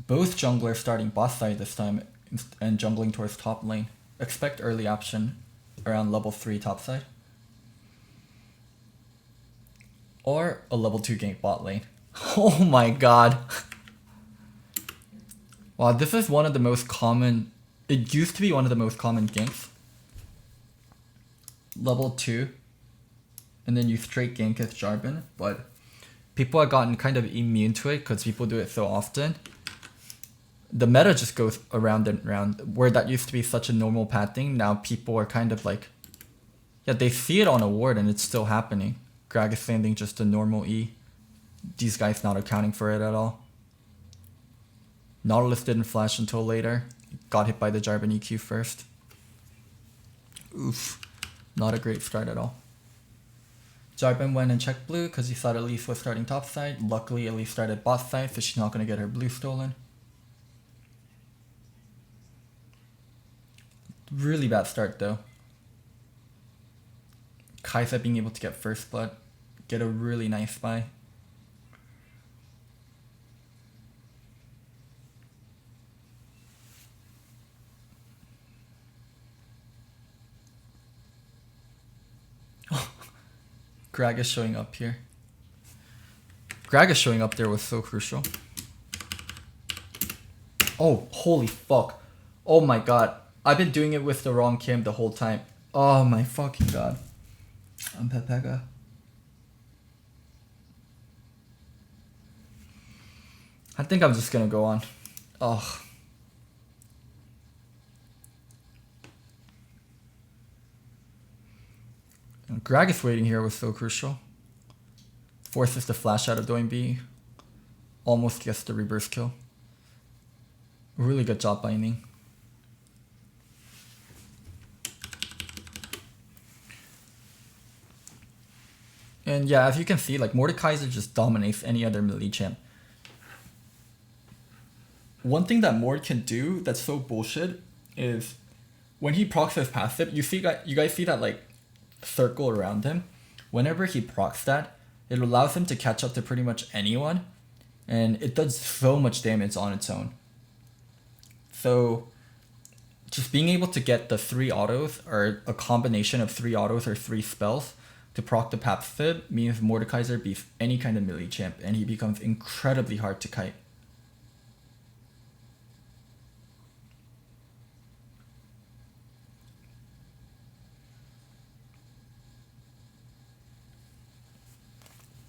Both junglers starting bot side this time and jungling towards top lane. Expect early action around level 3 top side. Or a level 2 gank bot lane. Oh my god. Wow, this is one of the most common... It used to be one of the most common ganks. Level 2. And then you straight gank as Jarvan. But people have gotten kind of immune to it because people do it so often. The meta just goes around and around. Where that used to be such a normal pad thing, now people are kind of like... Yeah, they see it on a ward and it's still happening. Gragas landing just a normal E. These guys not accounting for it at all. Nautilus didn't flash until later. Got hit by the Jarvan EQ first. Oof. Not a great start at all. Jarvan went and checked blue because he thought Elise was starting top side. Luckily, Elise started bot side, so she's not going to get her blue stolen. Really bad start though. Kai'Sa being able to get first blood. Get a really nice buy. Gragas showing up here. Gragas showing up there was so crucial. Oh, holy fuck. Oh my god. I've been doing it with the wrong cam the whole time. Oh my fucking god. I'm Pepega. I think I'm just gonna go on. Oh. Gragas waiting here was so crucial. Forces the flash out of doing B. Almost gets the reverse kill. Really good job binding. And yeah, as you can see, like Mordekaiser just dominates any other melee champ. One thing that Mord can do that's so bullshit is when he procs his passive, you guys see that like circle around him. Whenever he procs that, it allows him to catch up to pretty much anyone, and it does so much damage on its own. So just being able to get the 3 autos, or a combination of 3 autos or 3 spells to proc the passive means Mordekaiser beats any kind of melee champ, and he becomes incredibly hard to kite.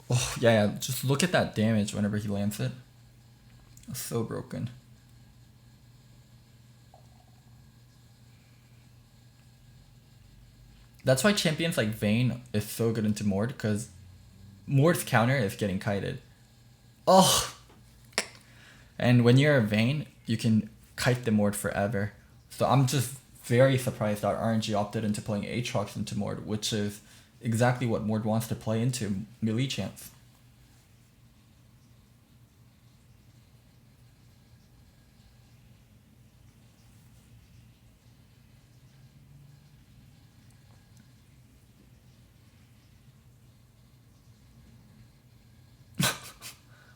Oh, yeah, just look at that damage whenever he lands it. It's so broken. That's why champions like Vayne is so good into Mord, because Mord's counter is getting kited. Oh! And when you're a Vayne, you can kite the Mord forever. So I'm just very surprised that RNG opted into playing Aatrox into Mord, which is exactly what Mord wants to play into melee champs.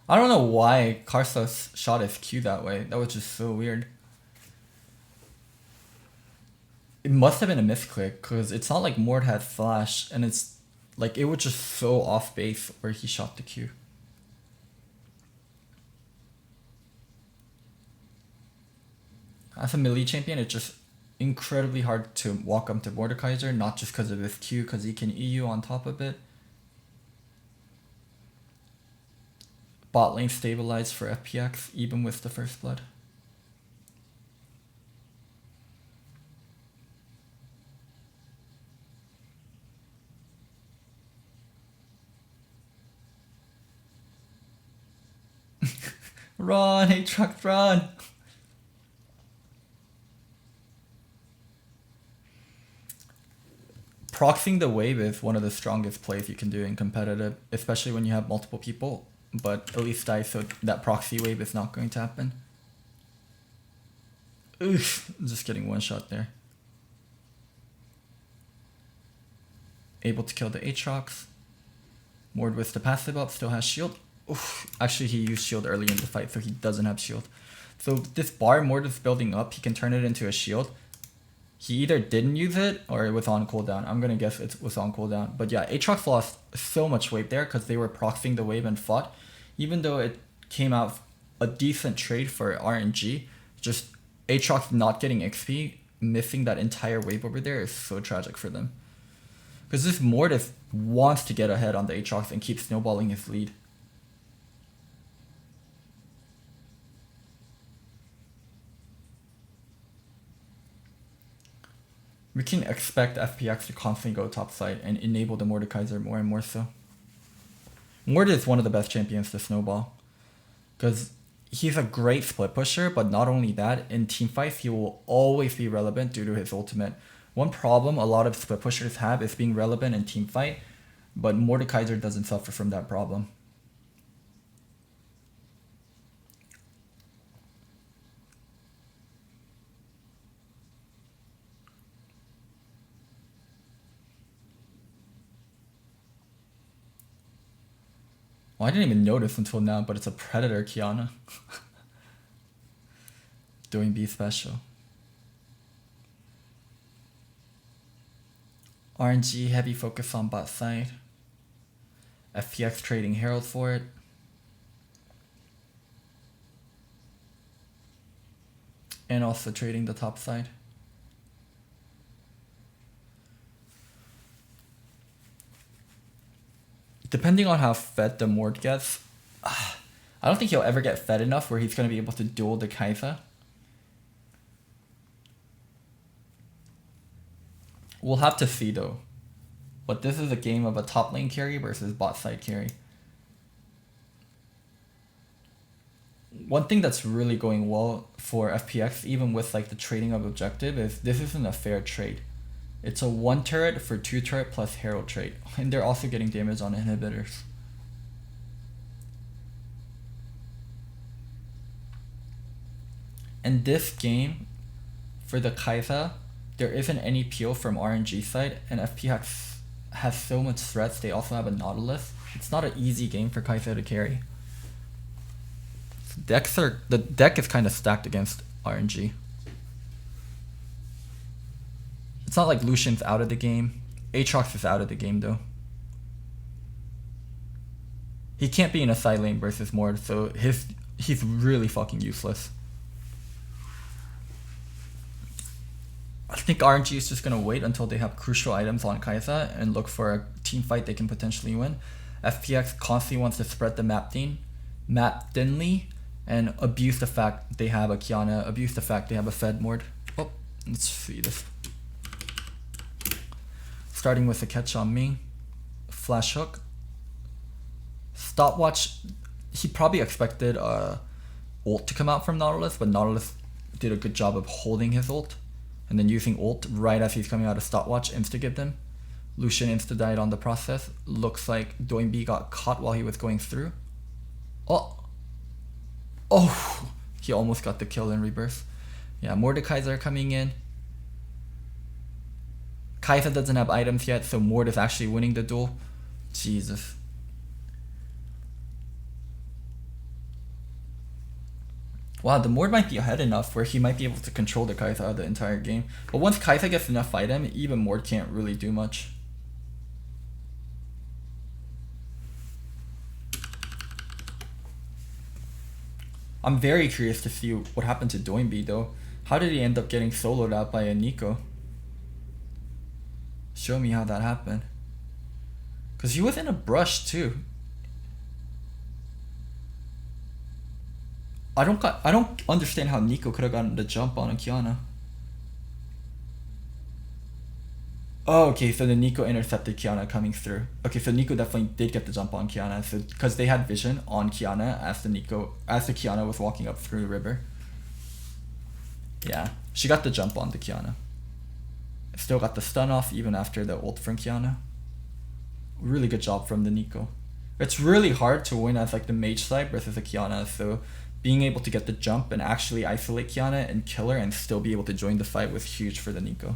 I don't know why Karthus shot his Q that way. That was just so weird. It must have been a misclick, because it's not like Mord had flash, and it's like it was just so off base where he shot the Q. As a melee champion, it's just incredibly hard to walk up to Mordekaiser, not just because of his Q, because he can EU on top of it. Bot lane stabilized for FPX, even with the first blood. Run, Aatrox, run! Proxying the wave is one of the strongest plays you can do in competitive, especially when you have multiple people. But at least so that proxy wave is not going to happen. Oof, just getting one shot there. Able to kill the Aatrox. Mord with the passive up, still has shield. Oof, actually he used shield early in the fight, so he doesn't have shield. So this bar Mord is building up, he can turn it into a shield. He either didn't use it or it was on cooldown. I'm gonna guess it was on cooldown. But yeah, Aatrox lost so much wave there because they were proxying the wave and fought. Even though it came out a decent trade for RNG, just Aatrox not getting XP, missing that entire wave over there is so tragic for them. Because this Mortis wants to get ahead on the Aatrox and keep snowballing his lead. We can expect FPX to constantly go top side and enable the Mordekaiser more and more so. Mord is one of the best champions to snowball. Because he's a great split pusher, but not only that, in teamfights he will always be relevant due to his ultimate. One problem a lot of split pushers have is being relevant in teamfight, but Mordekaiser doesn't suffer from that problem. Well, I didn't even notice until now, but it's a Predator Kiana. Doing B special. RNG heavy focus on bot side. FPX trading Herald for it. And also trading the top side. Depending on how fed the Mord gets, I don't think he'll ever get fed enough where he's going to be able to duel the Kai'Sa. We'll have to see though. But this is a game of a top lane carry versus bot side carry. One thing that's really going well for FPX, even with like the trading of objective, is this isn't a fair trade. It's a 1 turret for 2 turret plus Herald trade. And they're also getting damage on inhibitors. And this game, for the Kai'Sa, there isn't any peel from RNG side, and FPX has so much threats, they also have a Nautilus. It's not an easy game for Kai'Sa to carry. The deck is kind of stacked against RNG. It's not like Lucian's out of the game. Aatrox is out of the game though. He can't be in a side lane versus Mord, so he's really fucking useless. I think RNG is just gonna wait until they have crucial items on Kai'Sa and look for a team fight they can potentially win. FPX constantly wants to spread the map thinly, and abuse the fact they have a Kiana, abuse the fact they have a Fed Mord. Oh, let's see this. Starting with a catch on me. Flash hook. Stopwatch. He probably expected ult to come out from Nautilus, but Nautilus did a good job of holding his ult. And then using ult right as he's coming out of stopwatch, insta-gibbed him. Lucian insta-died on the process. Looks like Doinb got caught while he was going through. Oh! Oh! He almost got the kill in rebirth. Yeah, Mordekaiser coming in. Kai'Sa doesn't have items yet, so Mord is actually winning the duel. Jesus. Wow, the Mord might be ahead enough where he might be able to control the Kai'Sa the entire game. But once Kai'Sa gets enough item, even Mord can't really do much. I'm very curious to see what happened to Doinb though. How did he end up getting soloed out by a Nico? Show me how that happened. Cause he was in a brush too. I don't understand how Nico could have gotten the jump on a Kiana. Oh, okay, so the Nico intercepted Kiana coming through. Okay, so Nico definitely did get the jump on Kiana, so because they had vision on Kiana as the Kiana was walking up through the river. Yeah, she got the jump on the Kiana. Still got the stun off even after the ult from Kiana. Really good job from the Nico. It's really hard to win as like the mage side versus a Kiana, so being able to get the jump and actually isolate Kiana and kill her and still be able to join the fight was huge for the Nico.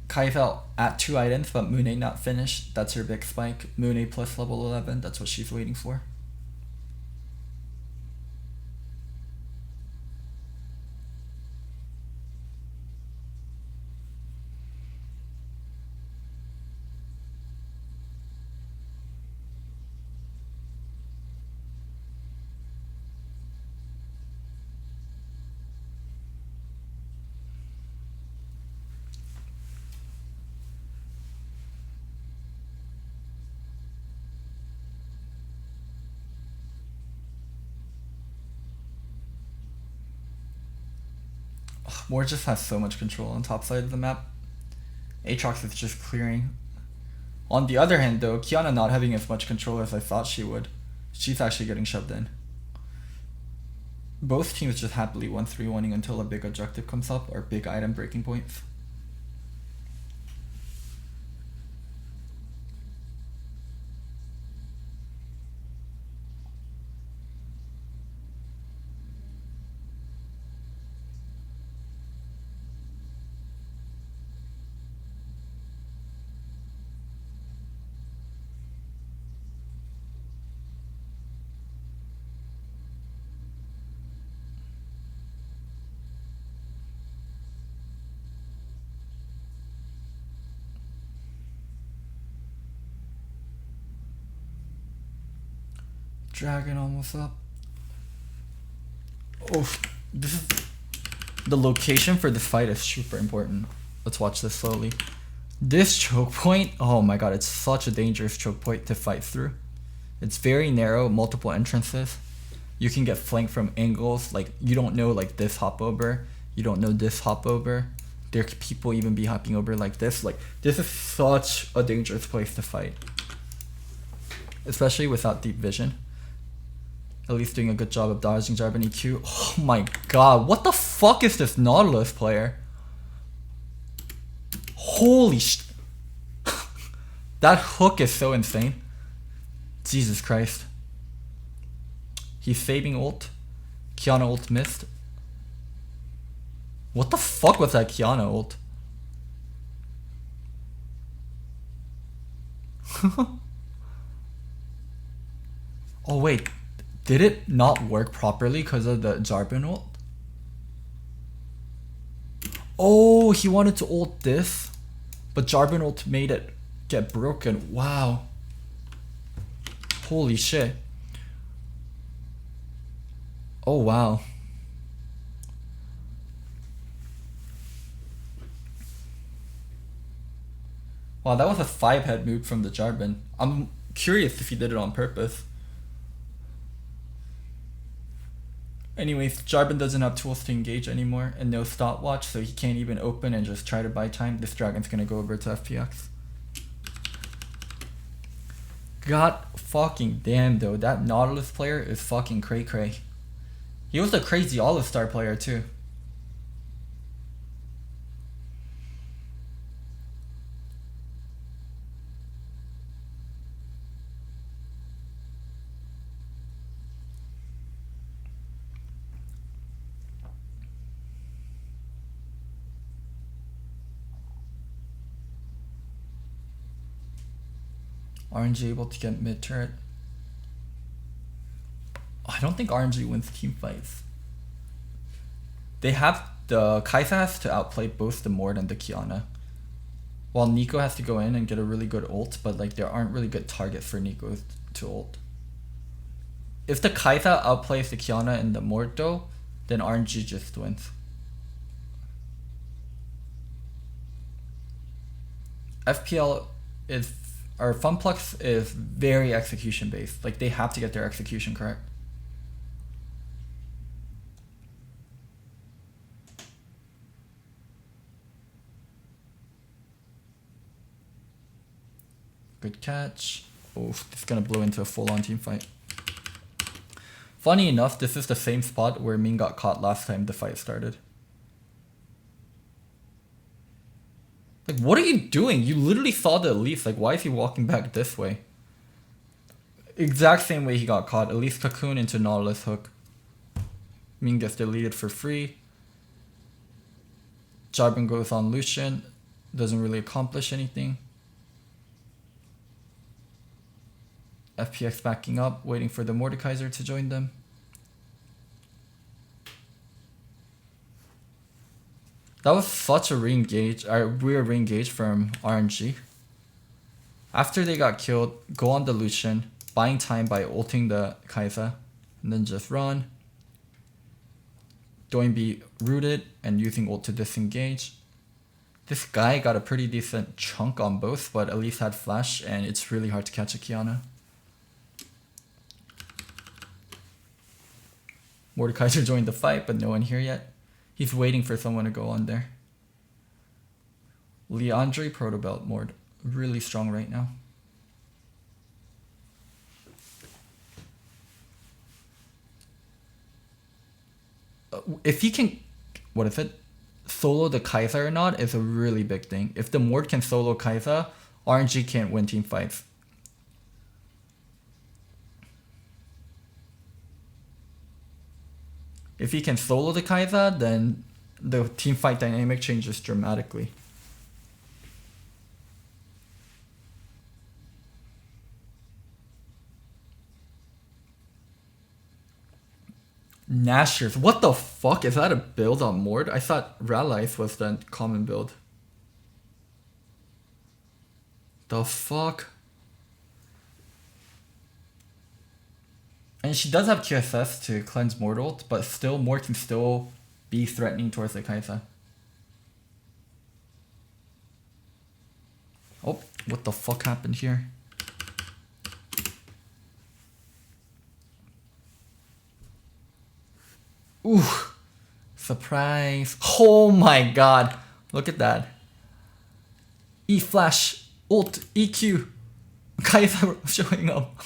Kai'Thel at 2 items, but Moon A not finished. That's her big spike. Moon A plus level 11, that's what she's waiting for. Moore just has so much control on top side of the map. Aatrox is just clearing. On the other hand though, Kiana not having as much control as I thought she would. She's actually getting shoved in. Both teams just happily 1-3-1ing until a big objective comes up or big item breaking points. Dragon almost up. Oh, this is the location for the fight is super important. Let's watch this slowly. This choke point, oh my god, it's such a dangerous choke point to fight through. It's very narrow, multiple entrances. You can get flanked from angles, like you don't know like this hop over, you don't know this hop over. There could people even be hopping over like this. Like this is such a dangerous place to fight. Especially without deep vision. At least doing a good job of dodging Jarvan EQ. Oh my god, what the fuck is this Nautilus player? Holy sh... That hook is so insane. Jesus Christ. He's saving ult. Kiana ult missed. What the fuck was that Kiana ult? Oh wait. Did it not work properly because of the Jarvan ult? Oh, he wanted to ult this, but Jarvan ult made it get broken. Wow. Holy shit. Oh wow. Wow, that was a 5-head move from the Jarvan. I'm curious if he did it on purpose. Anyways, Jarvan doesn't have tools to engage anymore and no stopwatch, so he can't even open and just try to buy time. This dragon's gonna go over to FPX. God fucking damn though, that Nautilus player is fucking cray cray. He was a crazy all-star player too. RNG able to get mid turret. I don't think RNG wins team fights. They have the Kai'Sa has to outplay both the Mord and the Kiana. While Nico has to go in and get a really good ult, but like there aren't really good targets for Nico to ult. If the Kai'Sa outplays the Kiana and the Mord though, then RNG just wins. FPL is, or Funplex is very execution based. Like they have to get their execution correct. Good catch. Oh, this is gonna blow into a full-on team fight. Funny enough, this is the same spot where Min got caught last time the fight started. Like, what are you doing? You literally saw the Elise. Like, why is he walking back this way? Exact same way he got caught. Elise Cocoon into Nautilus Hook. Min gets deleted for free. Jarbin goes on Lucian. Doesn't really accomplish anything. FPX backing up, waiting for the Mordekaiser to join them. That was such a re-engage, weird re-engage from RNG. After they got killed, go on the Lucian, buying time by ulting the Kai'Sa, and then just run. Doinb rooted and using ult to disengage. This guy got a pretty decent chunk on both, but at least had flash, and it's really hard to catch a Kiana. Mordekaiser joined the fight, but no one here yet. He's waiting for someone to go on there. Leandre Protobelt Mord. Really strong right now. If he can, what is it? Solo the Kai'Sa or not is a really big thing. If the Mord can solo Kai'Sa, RNG can't win team fights. If he can solo the Kai'Sa, then the team fight dynamic changes dramatically. Nashers. What the fuck? Is that a build on Mord? I thought Ralice was the common build. The fuck? And she does have QSS to cleanse Mord, but still, Mord can still be threatening towards the Kai'Sa. Oh, what the fuck happened here? Ooh, surprise. Oh my god. Look at that. E-flash, ult, EQ. Kai'Sa showing up.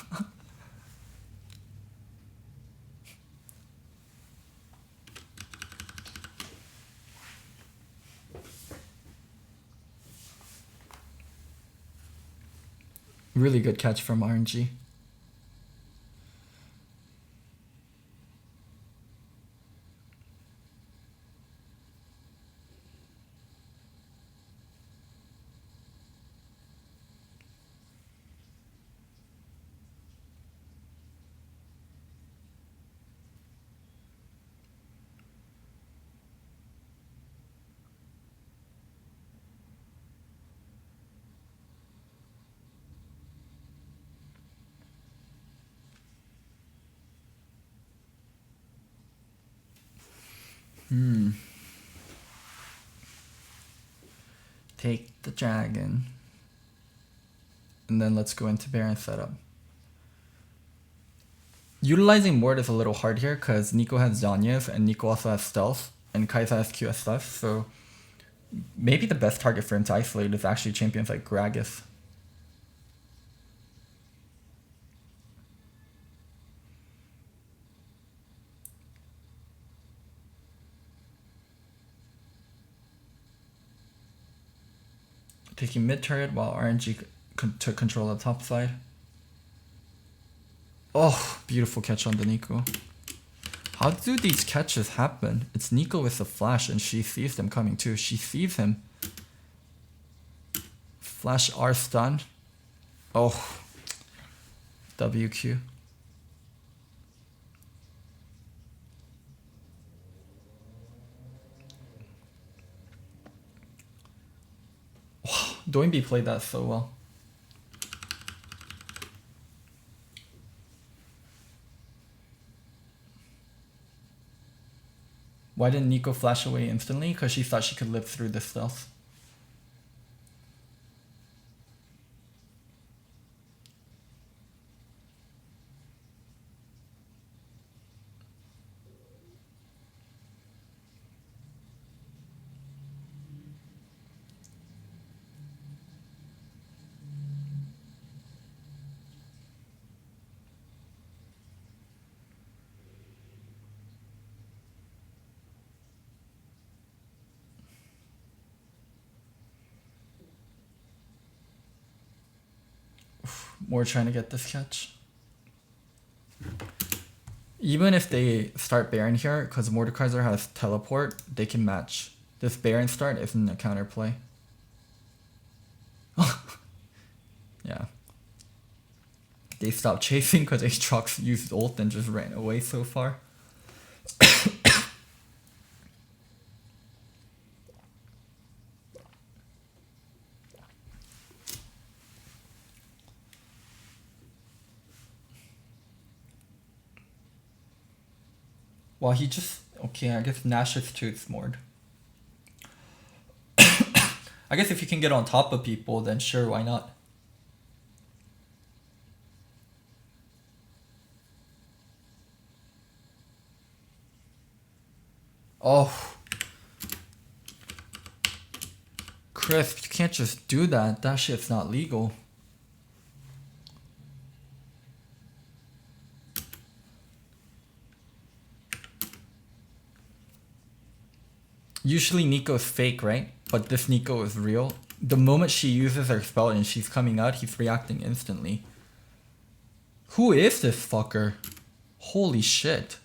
Really good catch from RNG. Take the dragon. And then let's go into Baron setup. Utilizing Mord is a little hard here because Nico has Zhonya's and Nico also has Stealth and Kai'Sa has QSS, so maybe the best target for him to isolate is actually champions like Gragas. Taking mid turret while RNG took control of the top side. Oh, beautiful catch on the Nico. How do these catches happen? It's Nico with the flash and she sees them coming too. She sees him. Flash R stun. Oh. WQ. Doinb played that so well. Why didn't Nico flash away instantly? Because she thought she could live through the stealth. More trying to get this catch. Even if they start Baron here, because Mordekaiser has teleport, they can match. This Baron start isn't a counterplay. Yeah. They stopped chasing because Aatrox used ult and just ran away so far. Well, he just... Okay, I guess Nash is too smart. I guess if you can get on top of people, then sure, why not? Oh. Crisp, you can't just do that. That shit's not legal. Usually Nico's fake, right? But this Nico is real. The moment she uses her spell and she's coming out, he's reacting instantly. Who is this fucker? Holy shit.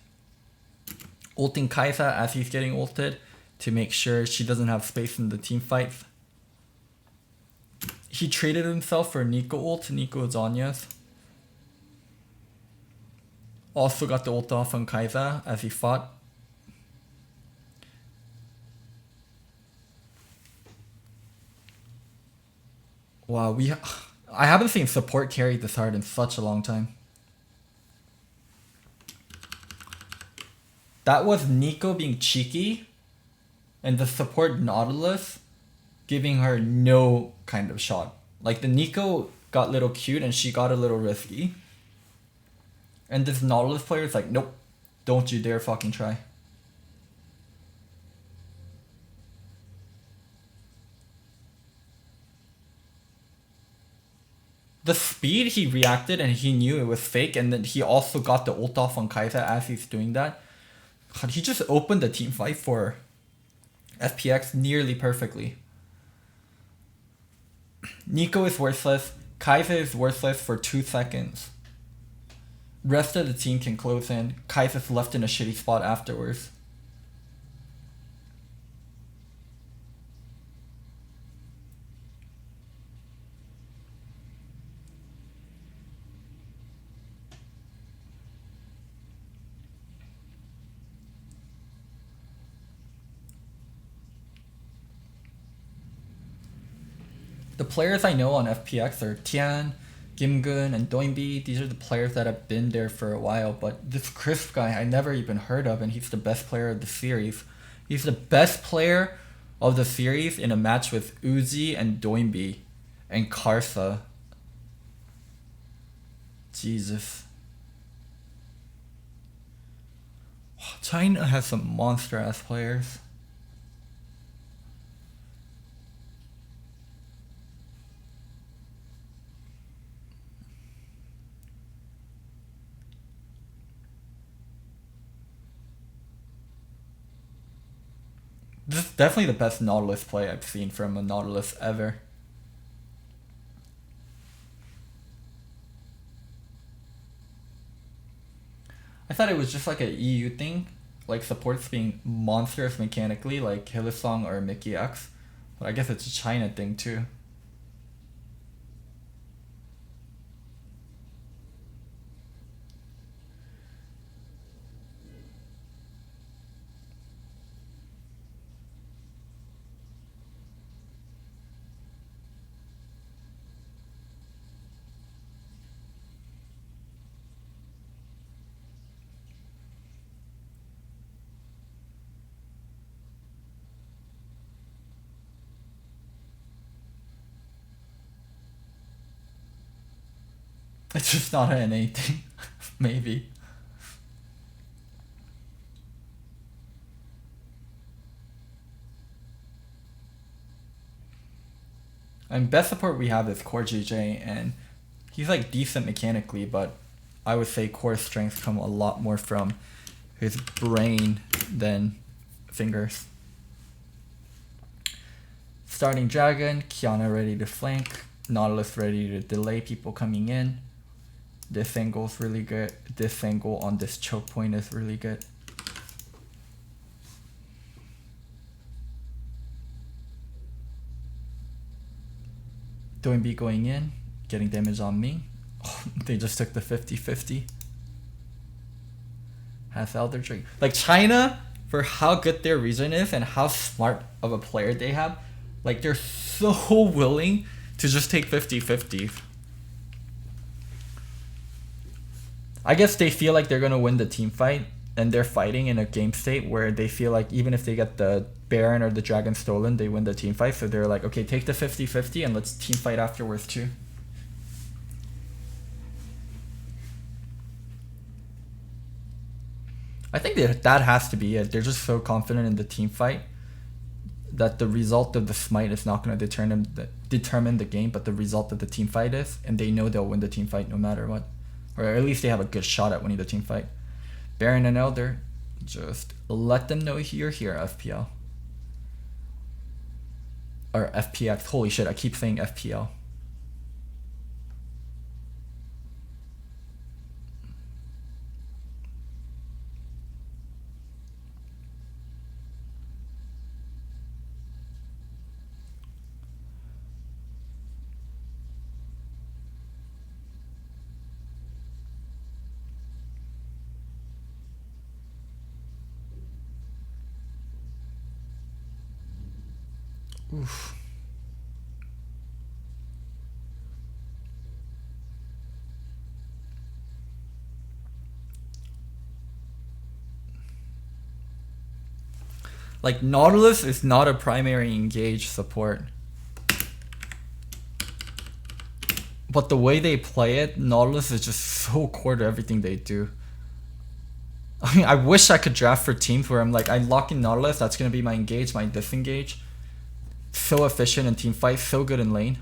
Ulting Kai'Sa as he's getting ulted to make sure she doesn't have space in the team fights. He traded himself for Nico ult, Nico Zanya's. Also got the ult off on Kai'Sa as he fought. Wow, I haven't seen support carry this hard in such a long time. That was Nico being cheeky and the support Nautilus giving her no kind of shot. Like the Nico got a little cute and she got a little risky. And this Nautilus player is like, nope, don't you dare fucking try. The speed he reacted and he knew it was fake, and then he also got the ult off on Kai'Sa as he's doing that. God, he just opened the team fight for FPX nearly perfectly. Nico is worthless. Kai'Sa is worthless for 2 seconds. Rest of the team can close in. Kai'Sa's left in a shitty spot afterwards. The players I know on FPX are Tian, Gimgun, and Doinbi. These are the players that have been there for a while, but this Crisp guy I never even heard of, and he's the best player of the series. He's the best player of the series in a match with Uzi and Doinbi and Karsa. Jesus. China has some monster ass players. This is definitely the best Nautilus play I've seen from a Nautilus ever. I thought it was just like a EU thing, like supports being monstrous mechanically like Hillsong or Mickey X, but I guess it's a China thing too. It's just not an NA thing, maybe. And best support we have is Core JJ, and he's like decent mechanically, but I would say core strengths come a lot more from his brain than fingers. Starting Dragon, Kiana ready to flank. Nautilus ready to delay people coming in. This angle's really good. This angle on this choke point is really good. Doing B going in, getting damage on me. Oh, they just took the 50-50. Has Elder Drake. Like China, for how good their region is and how smart of a player they have, like they're so willing to just take 50-50. I guess they feel like they're gonna win the team fight, and they're fighting in a game state where they feel like even if they get the Baron or the Dragon stolen, they win the team fight. So they're like, okay, take the 50-50 and let's team fight afterwards too. I think that has to be it. They're just so confident in the team fight that the result of the smite is not going to determine the game, but the result of the team fight is, and they know they'll win the team fight no matter what. Or at least they have a good shot at winning the team fight. Baron and Elder, just let them know you're here, FPL. Or FPX. Holy shit, I keep saying FPL. Oof. Like Nautilus is not a primary engage support. But the way they play it, Nautilus is just so core to everything they do. I mean, I wish I could draft for teams where I'm like, I lock in Nautilus, that's going to be my engage, my disengage. So efficient in team fight, so good in lane.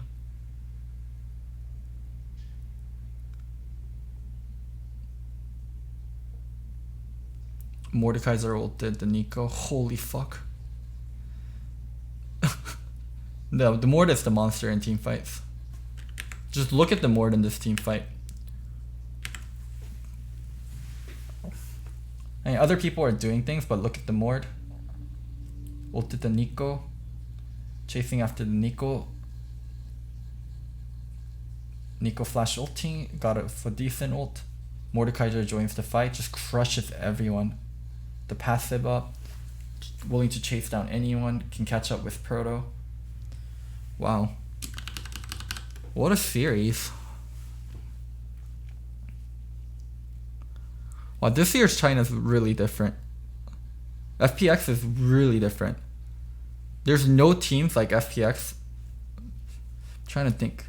Mordekaiser ulted the Nico. Holy fuck. No, the Mord is the monster in team fights. Just look at the Mord in this team fight. I mean, other people are doing things, but look at the Mord. Ulted the Nico. Chasing after the Nico. Nico flash ulting. Got it for decent ult. Mordekaiser joins the fight. Just crushes everyone. The passive up. Willing to chase down anyone. Can catch up with Proto. Wow. What a series. Wow, this year's China is really different. FPX is really different. There's no teams like FPX. I'm trying to think.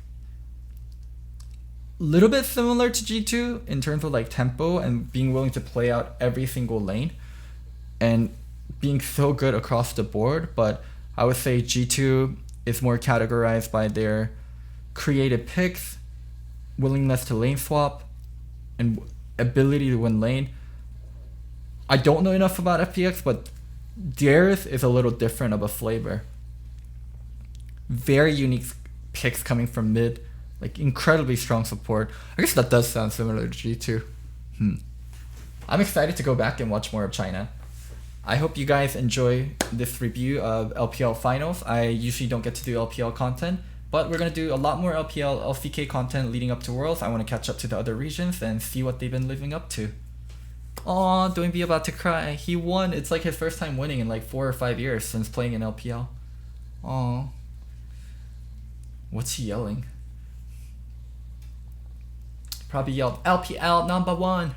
Little bit similar to G2 in terms of like tempo and being willing to play out every single lane and being so good across the board, but I would say G2 is more categorized by their creative picks, willingness to lane swap, and ability to win lane. I don't know enough about FPX, but theirs is a little different of a flavor. Very unique picks coming from mid, like incredibly strong support. I guess that does sound similar to G2. I'm excited to go back and watch more of China. I hope you guys enjoy this review of LPL Finals. I usually don't get to do LPL content, but we're going to do a lot more LPL LCK content leading up to Worlds. I want to catch up to the other regions and see what they've been living up to. Aw, don't be about to cry. He won. It's like his first time winning in like 4 or 5 years since playing in LPL. Aw. What's he yelling? Probably yelled, LPL #1.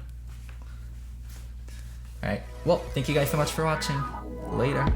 Alright, well, thank you guys so much for watching. Later.